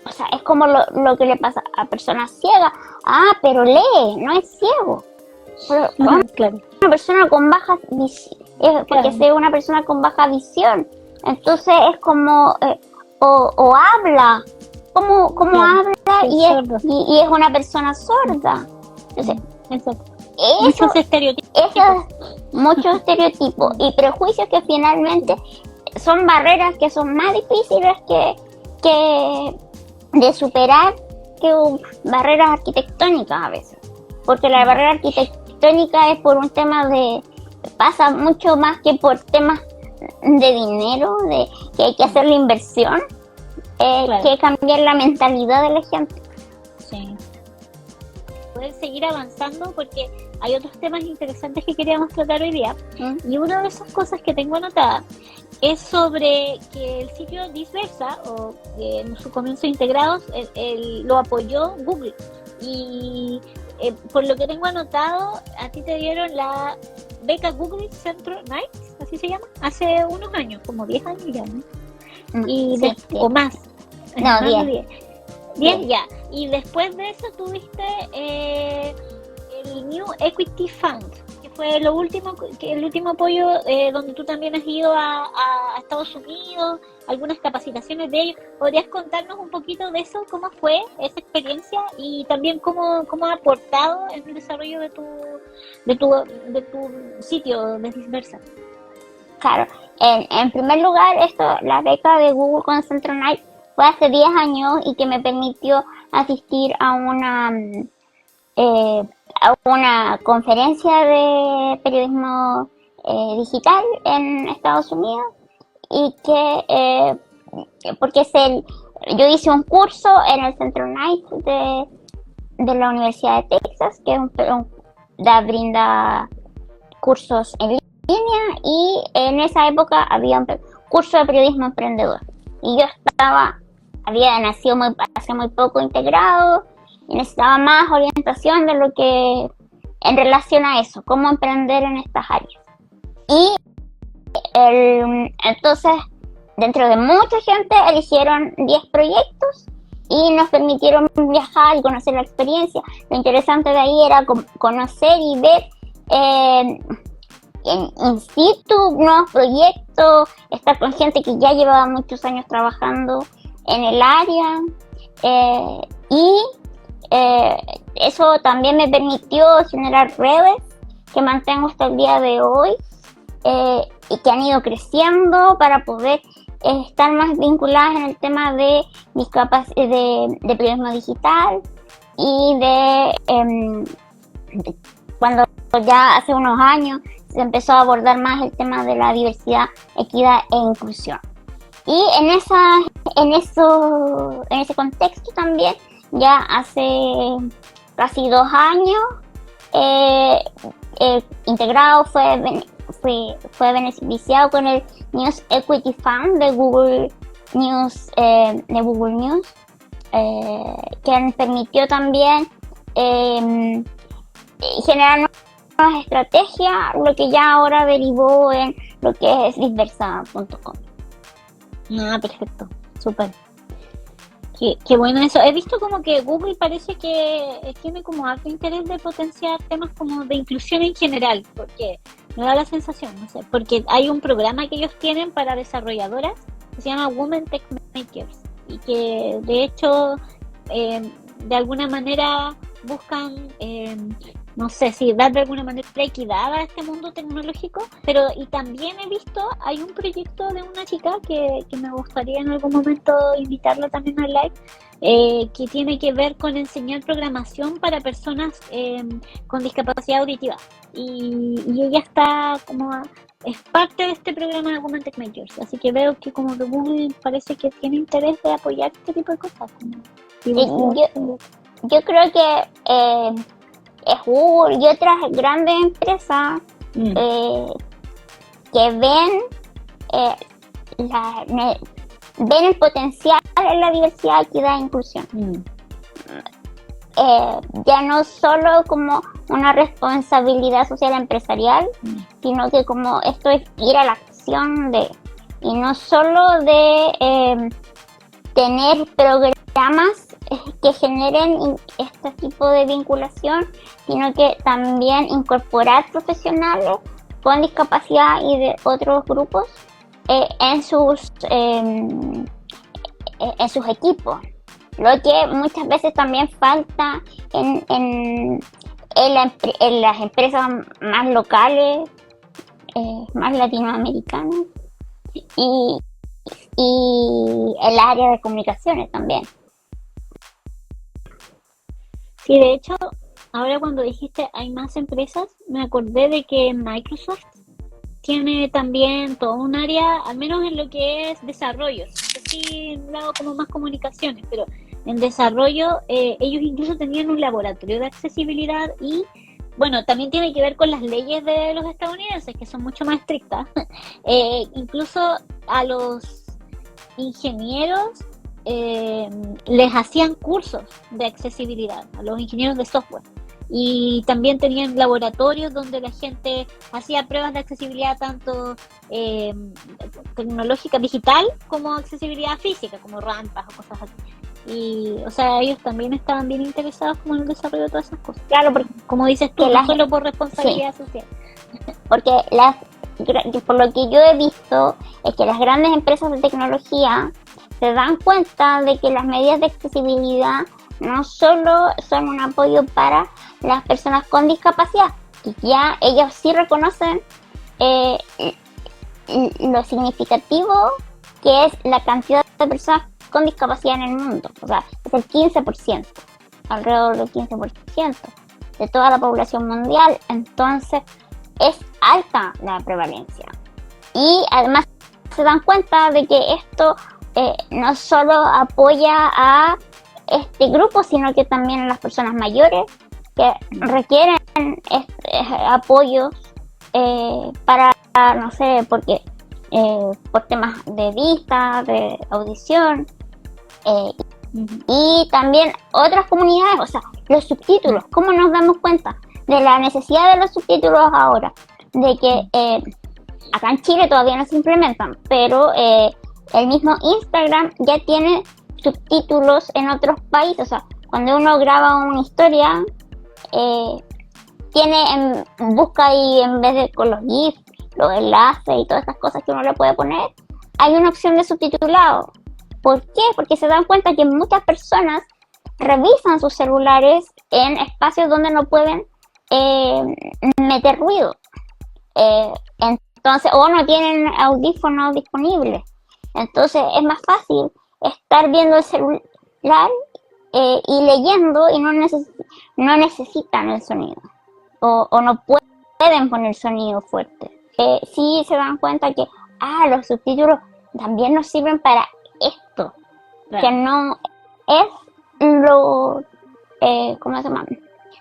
o sea, es como lo que le pasa a personas ciegas. Pero lee, no es ciego. Pero Claro. una persona con baja visión, porque es una persona con baja visión, entonces es como o habla, como Claro, habla es y sordo. es una persona sorda. Entonces, Exacto. eso, Muchos estereotipos. muchos estereotipos y prejuicios que finalmente son barreras que son más difíciles que de superar que barreras arquitectónicas a veces, porque la barrera arquitectónica es por un tema pasa mucho más que por temas de dinero, de que hay que hacer la inversión, Claro. que cambiar la mentalidad de la gente. Sí. Poder seguir avanzando porque hay otros temas interesantes que queríamos tratar hoy día. Y una de esas cosas que tengo anotada es sobre que el sitio Disversa, o en su comienzo integrados, lo apoyó Google. Y por lo que tengo anotado, a ti te dieron la beca Google Central Nights, así se llama, hace unos años, como 10 años ya, ¿no? Y Sí, o más. No, Más de 10. 10. 10 ya. Y después de eso tuviste el New Equity Fund, que fue el último apoyo donde tú también has ido a Estados Unidos, algunas capacitaciones de ellos. ¿Podrías contarnos un poquito de eso? ¿Cómo fue esa experiencia? Y también cómo ha aportado en el desarrollo de tu sitio de Disversa. Claro, en primer lugar, la beca de Google con Central Night fue hace 10 años y que me permitió asistir a una conferencia de periodismo digital en Estados Unidos, y que porque yo hice un curso en el Central Night de la Universidad de Texas, que brinda cursos en línea, y en esa época había un curso de periodismo emprendedor y yo había nacido hace muy poco integrado y necesitaba más orientación de lo que en relación a eso, cómo emprender en estas áreas. Y entonces, dentro de mucha gente, eligieron 10 proyectos y nos permitieron viajar y conocer la experiencia. Lo interesante de ahí era conocer y ver en situ nuevos proyectos, estar con gente que ya llevaba muchos años trabajando en el área, y eso también me permitió generar redes que mantengo hasta el día de hoy, y que han ido creciendo para poder estar más vinculadas en el tema de mis capacidades de periodismo digital y cuando ya hace unos años se empezó a abordar más el tema de la diversidad, equidad e inclusión. Y en ese contexto también, ya hace casi 2 años, integrado fue beneficiado con el News Equity Fund de Google News, que me permitió también generar nuevas estrategias, lo que ya ahora derivó en lo que es disversa.com. Perfecto, súper. Qué bueno eso. He visto como que Google parece que tiene como alto interés de potenciar temas como de inclusión en general, porque me da la sensación, no sé, porque hay un programa que ellos tienen para desarrolladoras que se llama Women Tech Makers, y que de hecho de alguna manera buscan no sé si dar de alguna manera equidad a este mundo tecnológico, pero y también he visto, hay un proyecto de una chica que me gustaría en algún momento invitarla también al live, que tiene que ver con enseñar programación para personas con discapacidad auditiva. Y ella está es parte de este programa de Women Tech Makers, así que veo que como que Google parece que tiene interés de apoyar este tipo de cosas. Yo creo que es Google y otras grandes empresas que ven el potencial en la diversidad, equidad e inclusión. Ya no solo como una responsabilidad social empresarial, sino que como esto es ir a la acción y no solo de tener programas que generen este tipo de vinculación, sino que también incorporar profesionales con discapacidad y de otros grupos en sus equipos. Lo que muchas veces también falta en las empresas más locales, más latinoamericanas y el área de comunicaciones también. Sí, de hecho, ahora cuando dijiste hay más empresas, me acordé de que Microsoft tiene también todo un área, al menos en lo que es desarrollo. Sí, un lado como más comunicaciones, pero en desarrollo ellos incluso tenían un laboratorio de accesibilidad y, bueno, también tiene que ver con las leyes de los estadounidenses, que son mucho más estrictas. Incluso a los ingenieros les hacían cursos de accesibilidad, a los ingenieros de software. Y también tenían laboratorios donde la gente hacía pruebas de accesibilidad tanto tecnológica digital como accesibilidad física, como rampas o cosas así. Y, o sea, ellos también estaban bien interesados como en el desarrollo de todas esas cosas. Claro, porque como dices tú, no solo por responsabilidad social. Porque por lo que yo he visto es que las grandes empresas de tecnología se dan cuenta de que las medidas de accesibilidad no solo son un apoyo para las personas con discapacidad, y ya ellos sí reconocen lo significativo que es la cantidad de personas con discapacidad en el mundo. O sea, es el 15%, alrededor del 15% de toda la población mundial. Entonces es alta la prevalencia, y además se dan cuenta de que esto no solo apoya a este grupo, sino que también a las personas mayores que requieren apoyos para, no sé, porque por temas de vista, de audición, y también otras comunidades. O sea, los subtítulos, ¿cómo nos damos cuenta de la necesidad de los subtítulos ahora? De que acá en Chile todavía no se implementan, pero el mismo Instagram ya tiene subtítulos en otros países. O sea, cuando uno graba una historia, busca ahí, en vez de con los GIFs, los enlaces y todas estas cosas que uno le puede poner, hay una opción de subtitulado. ¿Por qué? Porque se dan cuenta que muchas personas revisan sus celulares en espacios donde no pueden meter ruido. Entonces, o no tienen audífonos disponibles. Entonces es más fácil estar viendo el celular y leyendo, y no necesitan el sonido, o no pueden poner sonido fuerte. Sí se dan cuenta que los subtítulos también nos sirven para esto, claro. Que no es lo ¿cómo se llama?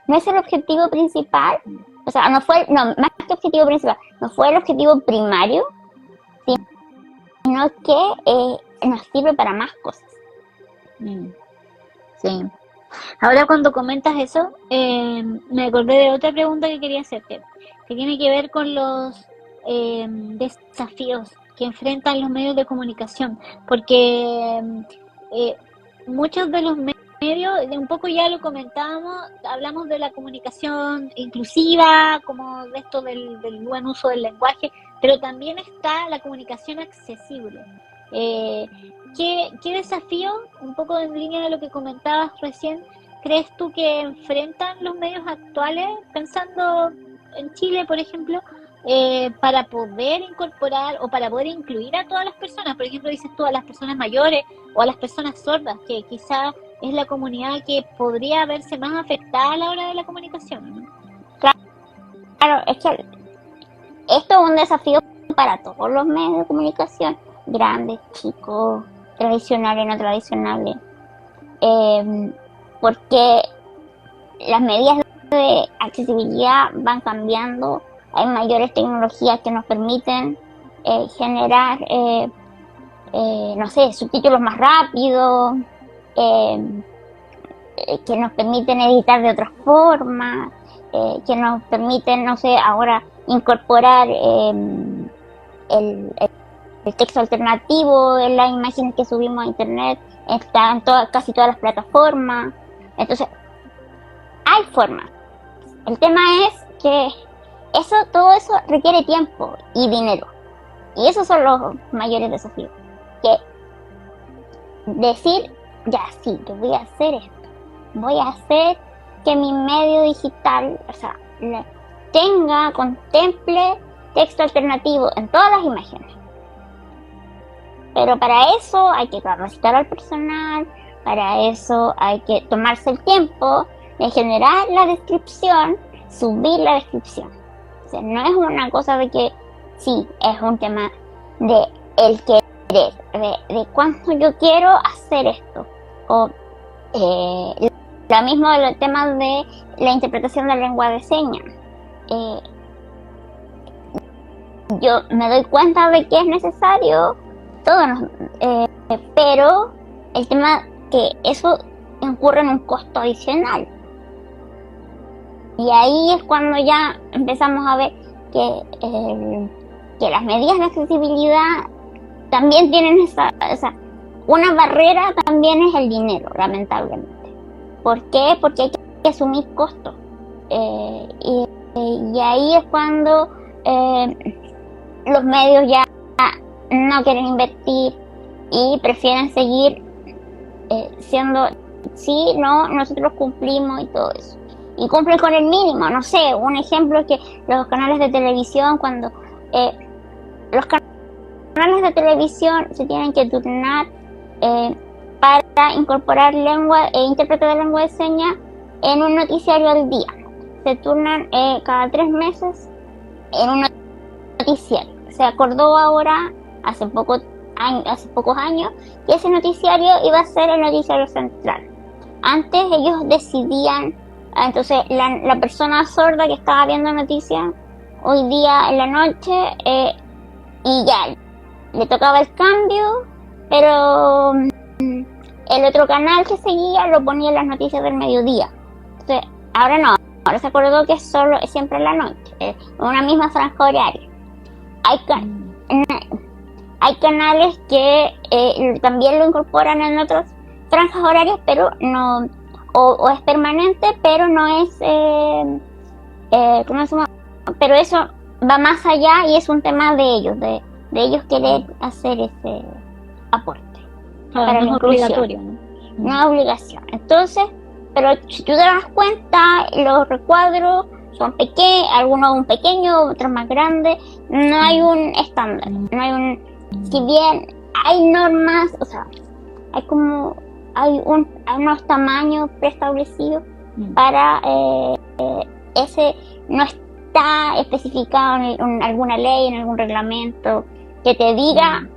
No es el objetivo principal. O sea, más que objetivo principal, no fue el objetivo primario, sino que nos sirve para más cosas. Sí. Ahora cuando comentas eso, me acordé de otra pregunta que quería hacerte, que tiene que ver con los desafíos que enfrentan los medios de comunicación, porque muchos de los medios, un poco ya lo comentábamos, hablamos de la comunicación inclusiva, como de esto del buen uso del lenguaje, pero también está la comunicación accesible. ¿Qué desafío, un poco en línea de lo que comentabas recién, crees tú que enfrentan los medios actuales, pensando en Chile, por ejemplo, para poder incorporar o para poder incluir a todas las personas? Por ejemplo, dices tú a las personas mayores o a las personas sordas, que quizás es la comunidad que podría verse más afectada a la hora de la comunicación, ¿no? Claro, es que esto es un desafío para todos los medios de comunicación, grandes, chicos, tradicionales, no tradicionales, porque las medidas de accesibilidad van cambiando, hay mayores tecnologías que nos permiten generar, no sé, subtítulos más rápidos, que nos permiten editar de otra forma, que nos permiten, no sé, ahora incorporar el texto alternativo en las imágenes que subimos a internet, está en casi todas las plataformas. Entonces, hay formas. El tema es que todo eso requiere tiempo y dinero. Y esos son los mayores desafíos. Que decir, ya sí, yo voy a hacer esto. Voy a hacer que mi medio digital, o sea, contemple texto alternativo en todas las imágenes. Pero para eso hay que capacitar al personal, para eso hay que tomarse el tiempo de generar la descripción, subir la descripción. O sea, no es una cosa de que sí, es un tema de el querer, de cuánto yo quiero hacer esto. O lo mismo del tema de la interpretación de la lengua de señas. Yo me doy cuenta de que es necesario, pero el tema que eso incurre en un costo adicional. Y ahí es cuando ya empezamos a ver que las medidas de accesibilidad también tienen una barrera, también es el dinero, lamentablemente. ¿Por qué? Porque hay que asumir costos. Y ahí es cuando los medios ya no quieren invertir y prefieren seguir siendo, sí, no, nosotros cumplimos y todo eso. Y cumplen con el mínimo, no sé, un ejemplo es que los canales de televisión, cuando los canales de televisión se tienen que turnar para incorporar lengua e intérprete de lengua de señas en un noticiario al día. Se turnan cada 3 meses en un noticiario. Se acordó ahora, hace pocos años, que ese noticiario iba a ser el noticiario central. Antes ellos decidían, entonces la persona sorda que estaba viendo noticias hoy día en la noche, y ya le tocaba el cambio, pero el otro canal que seguía lo ponía en las noticias del mediodía. Entonces, ahora no, ahora se acordó que es siempre en la noche, una misma franja horaria. Hay canales que también lo incorporan en otras franjas horarias, pero no, o es permanente, pero no es, ¿cómo se llama? Pero eso va más allá y es un tema de ellos, de ellos querer hacer ese aporte. Para no es obligatorio, ¿no? No es obligación. Entonces, pero si tú te das cuenta, los recuadros son pequeños, algunos pequeños, otros más grandes, no hay un estándar, no hay si bien hay normas, o sea, hay unos tamaños preestablecidos para ese, no está especificado en alguna ley, en algún reglamento que te diga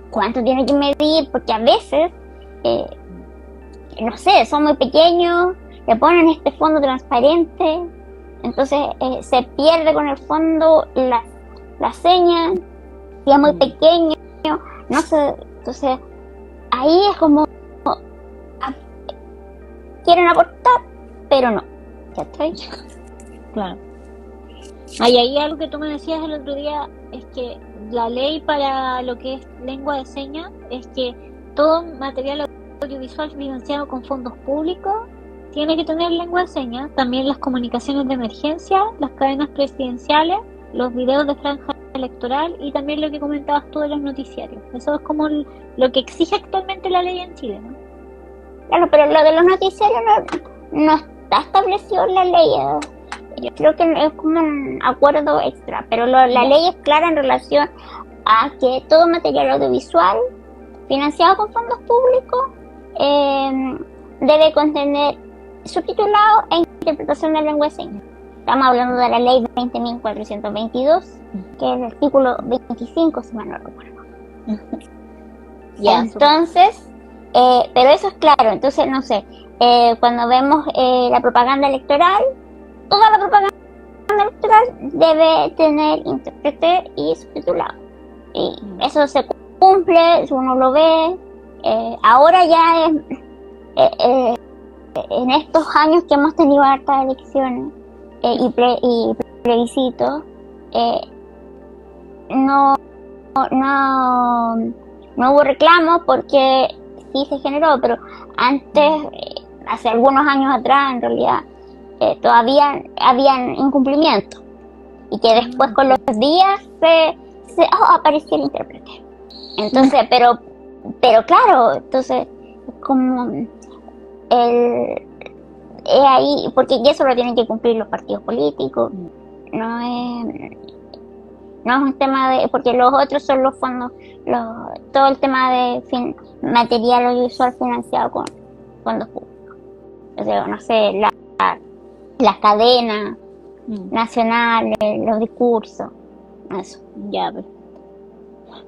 cuánto tiene que medir, porque a veces no sé, son muy pequeños, le ponen este fondo transparente, entonces se pierde con el fondo la seña, si es muy pequeño, no sé, entonces ahí es como quieren aportar, pero no, ¿cachai? Claro. Hay ahí algo que tú me decías el otro día, es que la ley para lo que es lengua de señas es que todo material audiovisual financiado con fondos públicos tiene que tener lengua de señas, también las comunicaciones de emergencia, las cadenas presidenciales, los videos de franja electoral y también lo que comentabas tú de los noticiarios. Eso es como lo que exige actualmente la ley en Chile, ¿no? Claro, pero lo de los noticiarios no está establecido en la ley. Yo creo que es como un acuerdo extra, pero la ley es clara en relación a que todo material audiovisual financiado con fondos públicos debe contener subtitulado e interpretación de lengua de señas. Estamos hablando de la ley 20.422, que es el artículo 25, si mal no recuerdo. Entonces, pero eso es claro. Entonces, no sé, cuando vemos la propaganda electoral, toda la propaganda electoral debe tener intérprete y subtitulado. Y eso se cumple, si uno lo ve. Ahora ya es, en estos años que hemos tenido hartas elecciones y plebiscitos, no hubo reclamos porque sí se generó, pero antes, hace algunos años atrás, en realidad, todavía habían incumplimientos y que después con los días apareció el intérprete. Entonces, pero claro, entonces como ahí, porque eso lo tienen que cumplir los partidos políticos, no es un tema de, porque los otros son los fondos, todo el tema de material audiovisual financiado con fondos públicos. O sea, no sé, las cadenas nacionales, los discursos, eso. Ya, perfecto.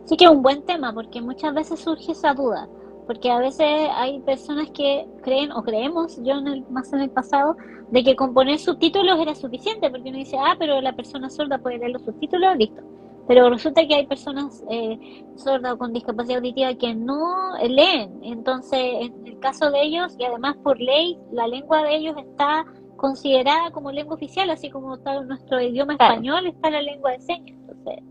Sí que es un buen tema, porque muchas veces surge esa duda, porque a veces hay personas que creen, o creemos, yo más en el pasado, de que con poner subtítulos era suficiente, porque uno dice, pero la persona sorda puede leer los subtítulos, listo. Pero resulta que hay personas sordas o con discapacidad auditiva que no leen. Entonces, en el caso de ellos, y además por ley, la lengua de ellos está considerada como lengua oficial, así como está nuestro idioma español, está la lengua de señas. Entonces,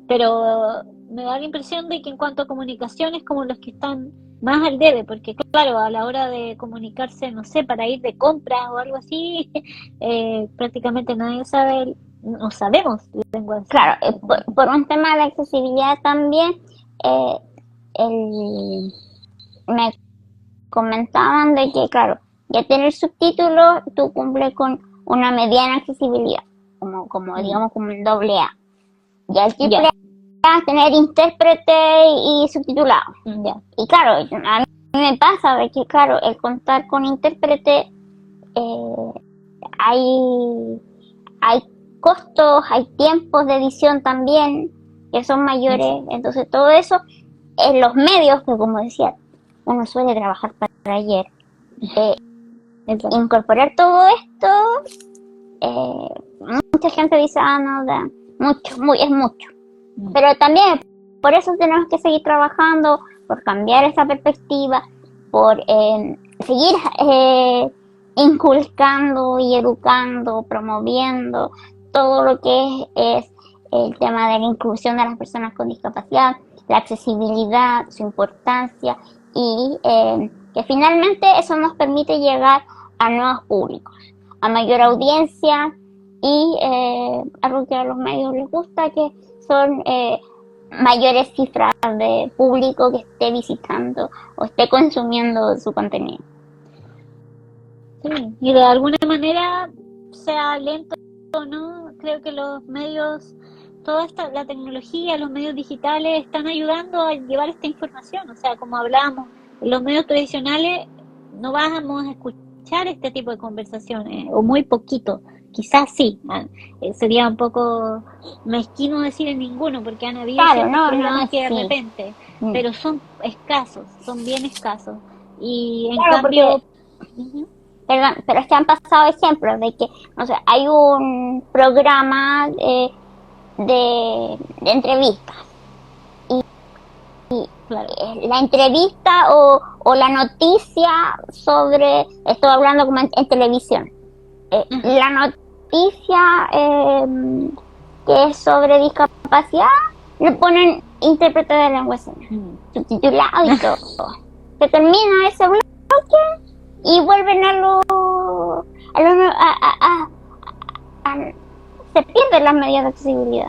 pero me da la impresión de que en cuanto a comunicaciones, como los que están más al debe, porque claro, a la hora de comunicarse, no sé, para ir de compras o algo así, prácticamente nadie sabe, no sabemos la lengua. Claro, por un tema de accesibilidad también, me comentaban de que, claro, ya tener subtítulos, tú cumples con una mediana accesibilidad, como digamos, como un AA. Ya el triple A, tener intérprete y subtitulado. Y claro, a mí me pasa de que, claro, el contar con intérprete, hay costos, hay tiempos de edición también que son mayores. Entonces todo eso en los medios, que como decía, uno suele trabajar para ayer, incorporar todo esto, mucha gente dice, no, es mucho. Pero también por eso tenemos que seguir trabajando, por cambiar esa perspectiva, por seguir inculcando y educando, promoviendo todo lo que es el tema de la inclusión de las personas con discapacidad, la accesibilidad, su importancia, y que finalmente eso nos permite llegar a nuevos públicos, a mayor audiencia y algo que a los medios les gusta, que son mayores cifras de público que esté visitando o esté consumiendo su contenido. Sí, y de alguna manera, sea lento o no, creo que los medios, la tecnología, los medios digitales están ayudando a llevar esta información. O sea, como hablábamos, en los medios tradicionales no vamos a escuchar este tipo de conversaciones, o muy poquito. Quizás sí, sería un poco mezquino decir en ninguno, porque han habido programas que de repente, pero son escasos, son bien escasos. Y en cambio... Perdón, pero es que han pasado ejemplos de que, no sé, hay un programa de entrevistas y la entrevista o la noticia sobre, estoy hablando como en televisión, la noticia que es sobre discapacidad, le ponen intérprete de lengua de señas, subtitulado y todo. Se termina ese bloque y vuelven se pierden las medidas de accesibilidad.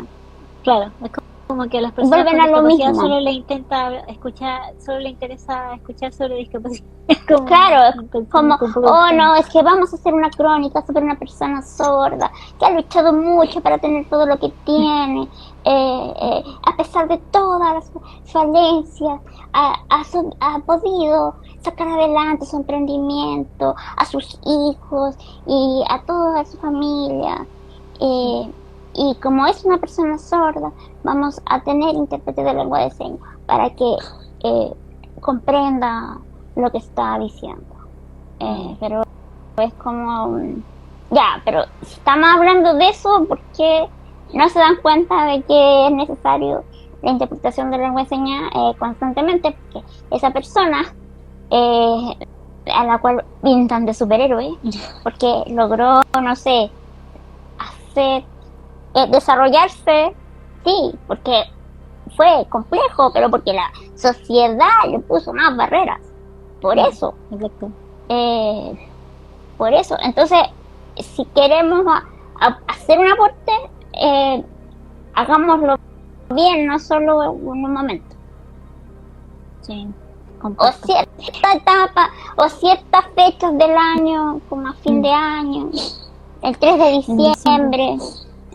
Claro, es como que a las personas vuelven con a lo discapacidad mismo. solo le interesa escuchar sobre discapacidad. Como Claro, un pensamiento como, un poco oh extraño. no, es que vamos a hacer una crónica sobre una persona sorda que ha luchado mucho para tener todo lo que tiene, a pesar de todas las falencias, ha podido sacar adelante su emprendimiento, a sus hijos y a toda su familia. Y como es una persona sorda, vamos a tener intérprete de lengua de señas para que comprenda lo que está diciendo. Pero es como ya, pero si estamos hablando de eso, ¿por qué no se dan cuenta de que es necesario la interpretación de lengua de señas constantemente? Porque esa persona a la cual pintan de superhéroe, porque logró, no sé, hacer desarrollarse, sí, porque fue complejo, pero porque la sociedad le puso más barreras. Por eso. Exacto. Por eso. Entonces, si queremos hacer un aporte, hagámoslo bien, no solo en un momento. Sí. O cierta etapa, o ciertas fechas del año, como a fin de año, el 3 de diciembre.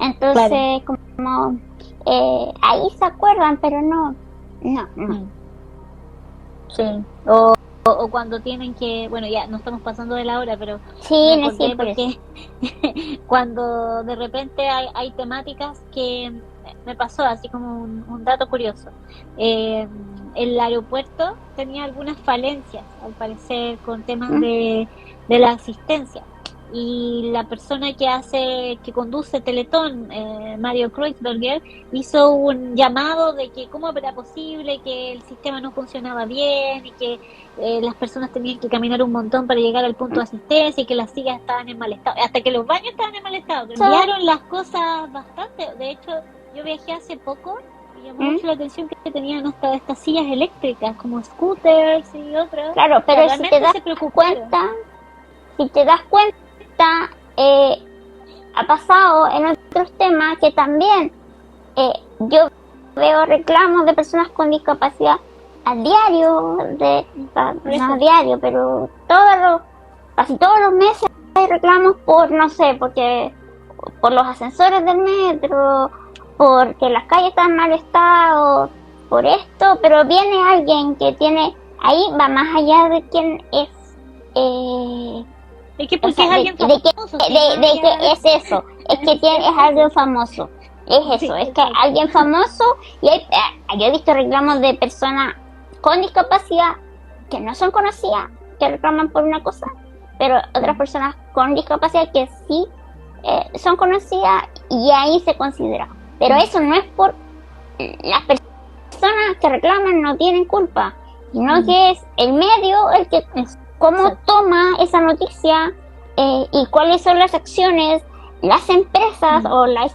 Entonces, claro, como ahí se acuerdan, pero no. Sí. O cuando tienen que, bueno, ya no estamos pasando de la hora, pero sí, me acordé porque cuando de repente hay temáticas que me pasó, así como un dato curioso. El aeropuerto tenía algunas falencias, al parecer, con temas de la asistencia. Y la persona que conduce Teletón, Mario Kreuzberger, hizo un llamado de que cómo era posible que el sistema no funcionaba bien y que las personas tenían que caminar un montón para llegar al punto de asistencia y que las sillas estaban en mal estado, hasta que los baños estaban en mal estado. Cambiaron las cosas bastante. De hecho, yo viajé hace poco y llamó mucho la atención que tenían hasta estas sillas eléctricas como scooters y otras. Claro, pero si te das cuenta, ha pasado en otros temas que también yo veo reclamos de personas con discapacidad a diario, no a diario, pero casi todos los meses hay reclamos por, no sé, por los ascensores del metro, porque las calles están en mal estado, por esto, pero viene alguien que ahí va más allá de quién es. Es que porque es alguien famoso. Es eso, es que es alguien famoso. Es eso, es que alguien famoso. Y yo he visto reclamos de personas con discapacidad que no son conocidas, que reclaman por una cosa, pero otras personas con discapacidad que sí son conocidas y ahí se considera. Pero eso no es por las personas que reclaman, no tienen culpa, sino que es el medio el que cómo toma esa noticia y cuáles son las acciones, las empresas o las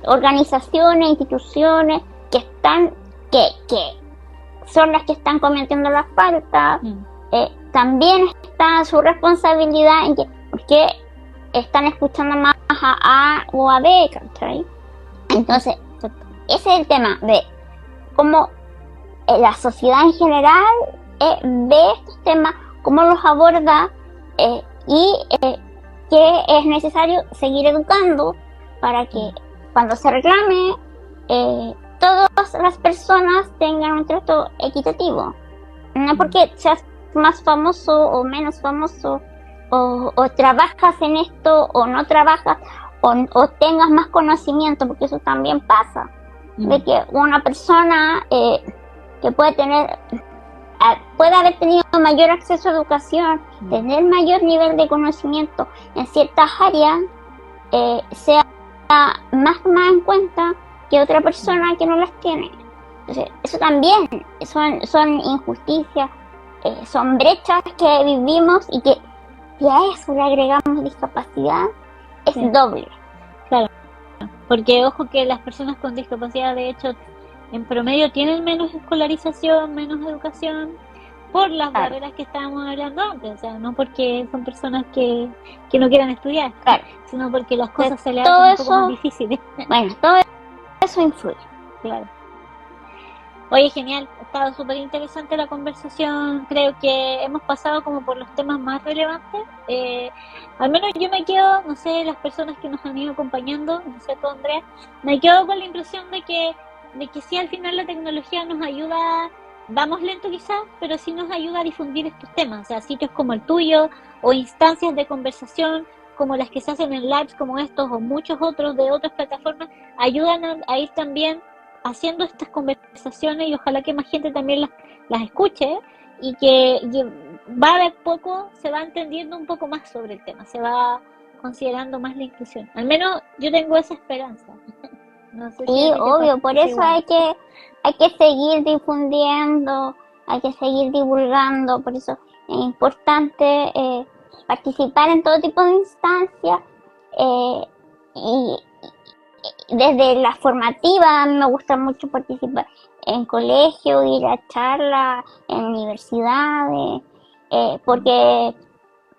organizaciones, instituciones que son las que están cometiendo las faltas. También está su responsabilidad en porque están escuchando más a A o a B, ¿cachai? Entonces, ese es el tema de cómo la sociedad en general ve estos temas, cómo los aborda y que es necesario seguir educando para que cuando se reclame todas las personas tengan un trato equitativo. No porque seas más famoso o menos famoso o trabajas en esto o no trabajas o tengas más conocimiento, porque eso también pasa, de que una persona que puede haber tenido mayor acceso a educación, tener mayor nivel de conocimiento en ciertas áreas, sea más en cuenta que otra persona que no las tiene. Entonces, eso también son injusticias, son brechas que vivimos y que si a eso le agregamos discapacidad, es doble. Claro, porque ojo que las personas con discapacidad de hecho en promedio tienen menos escolarización, menos educación por las barreras que estábamos hablando antes, o sea, no porque son personas que no quieran estudiar, sino porque las cosas se le hacen un poco más difíciles. Bueno, todo eso influye. Claro. Oye, genial, ha estado súper interesante la conversación, creo que hemos pasado como por los temas más relevantes, al menos yo me quedo, no sé, las personas que nos han ido acompañando, no sé tú Andrea, me quedo con la impresión de que sí al final la tecnología nos ayuda, vamos lento quizás, pero sí nos ayuda a difundir estos temas, o sea, sitios como el tuyo o instancias de conversación como las que se hacen en lives como estos o muchos otros de otras plataformas, ayudan a ir también haciendo estas conversaciones y ojalá que más gente también las escuche y que va de poco, se va entendiendo un poco más sobre el tema, se va considerando más la inclusión. Al menos yo tengo esa esperanza. No sé si Sí, a ti te obvio, parece por eso igual. hay que seguir difundiendo, hay que seguir divulgando, por eso es importante participar en todo tipo de instancias y desde la formativa a mí me gusta mucho participar en colegio, ir a charlas, en universidades, porque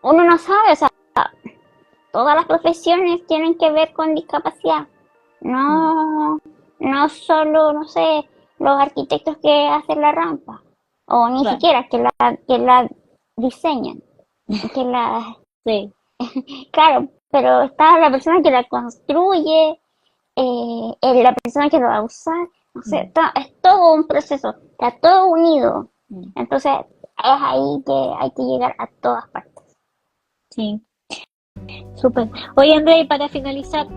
uno no sabe, o sea, todas las profesiones tienen que ver con discapacidad, no, no solo, no sé, los arquitectos que hacen la rampa, o ni Claro, siquiera que la diseñan, que la, sí. claro, pero está la persona que la construye, la persona que lo va a usar, no sé, es todo un proceso, está todo unido. Entonces es ahí que hay que llegar a todas partes. Sí, súper. Oye, Andrea, y para finalizar,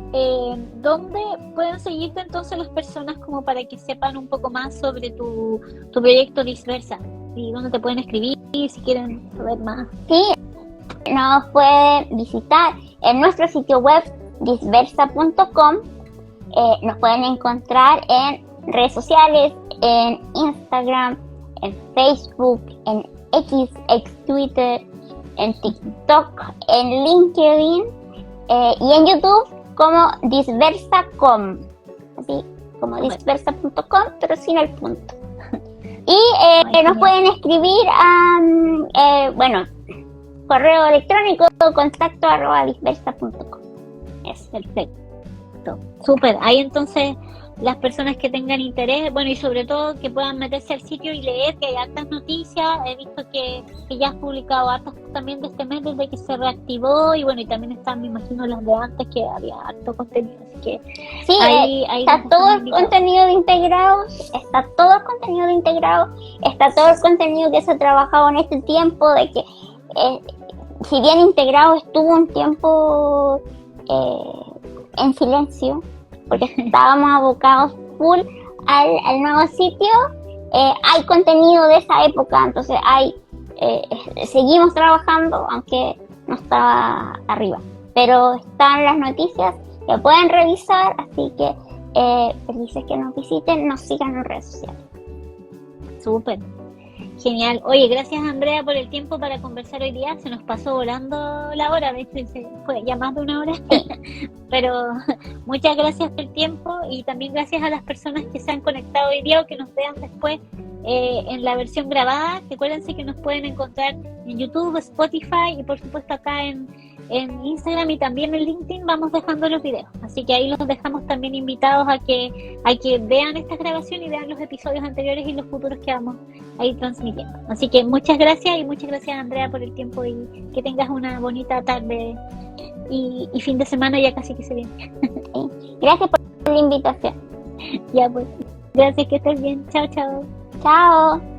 ¿dónde pueden seguirte entonces las personas como para que sepan un poco más sobre tu proyecto Disversa? ¿Y dónde te pueden escribir si quieren saber más? Sí, nos pueden visitar en nuestro sitio web disversa.com. Nos pueden encontrar en redes sociales, en Instagram, en Facebook, en X, ex Twitter, en TikTok, en LinkedIn y en YouTube como Disversa.com, así como disversa.com, pero sin el punto. Y nos pueden escribir a, correo electrónico contacto@disversa.com. Es perfecto. Súper. Ahí entonces las personas que tengan interés, bueno, y sobre todo que puedan meterse al sitio y leer, que hay hartas noticias. He visto que ya has publicado hartas también de este mes desde que se reactivó y bueno, y también están, me imagino, las de antes que había harto contenido. Así que sí, ahí está todo el contenido integrado, está todo el contenido integrado, está todo el contenido que se ha trabajado en este tiempo, de que si bien integrado estuvo un tiempo en silencio, porque estábamos abocados full al nuevo sitio, hay contenido de esa época, entonces seguimos trabajando, aunque no estaba arriba, pero están las noticias que pueden revisar, así que felices que nos visiten, nos sigan en redes sociales. Súper. Genial. Oye, gracias Andrea por el tiempo para conversar hoy día. Se nos pasó volando la hora, de hecho fue ya más de una hora. Pero muchas gracias por el tiempo y también gracias a las personas que se han conectado hoy día o que nos vean después en la versión grabada. Recuérdense que nos pueden encontrar en YouTube, Spotify y por supuesto acá en Instagram y también en LinkedIn vamos dejando los videos. Así que ahí los dejamos también invitados a que vean esta grabación y vean los episodios anteriores y los futuros que vamos a ir transmitiendo. Así que muchas gracias y muchas gracias Andrea por el tiempo y que tengas una bonita tarde y fin de semana ya casi que se viene. Gracias por la invitación. Ya pues, gracias, que estés bien. Chao, chao. Chao.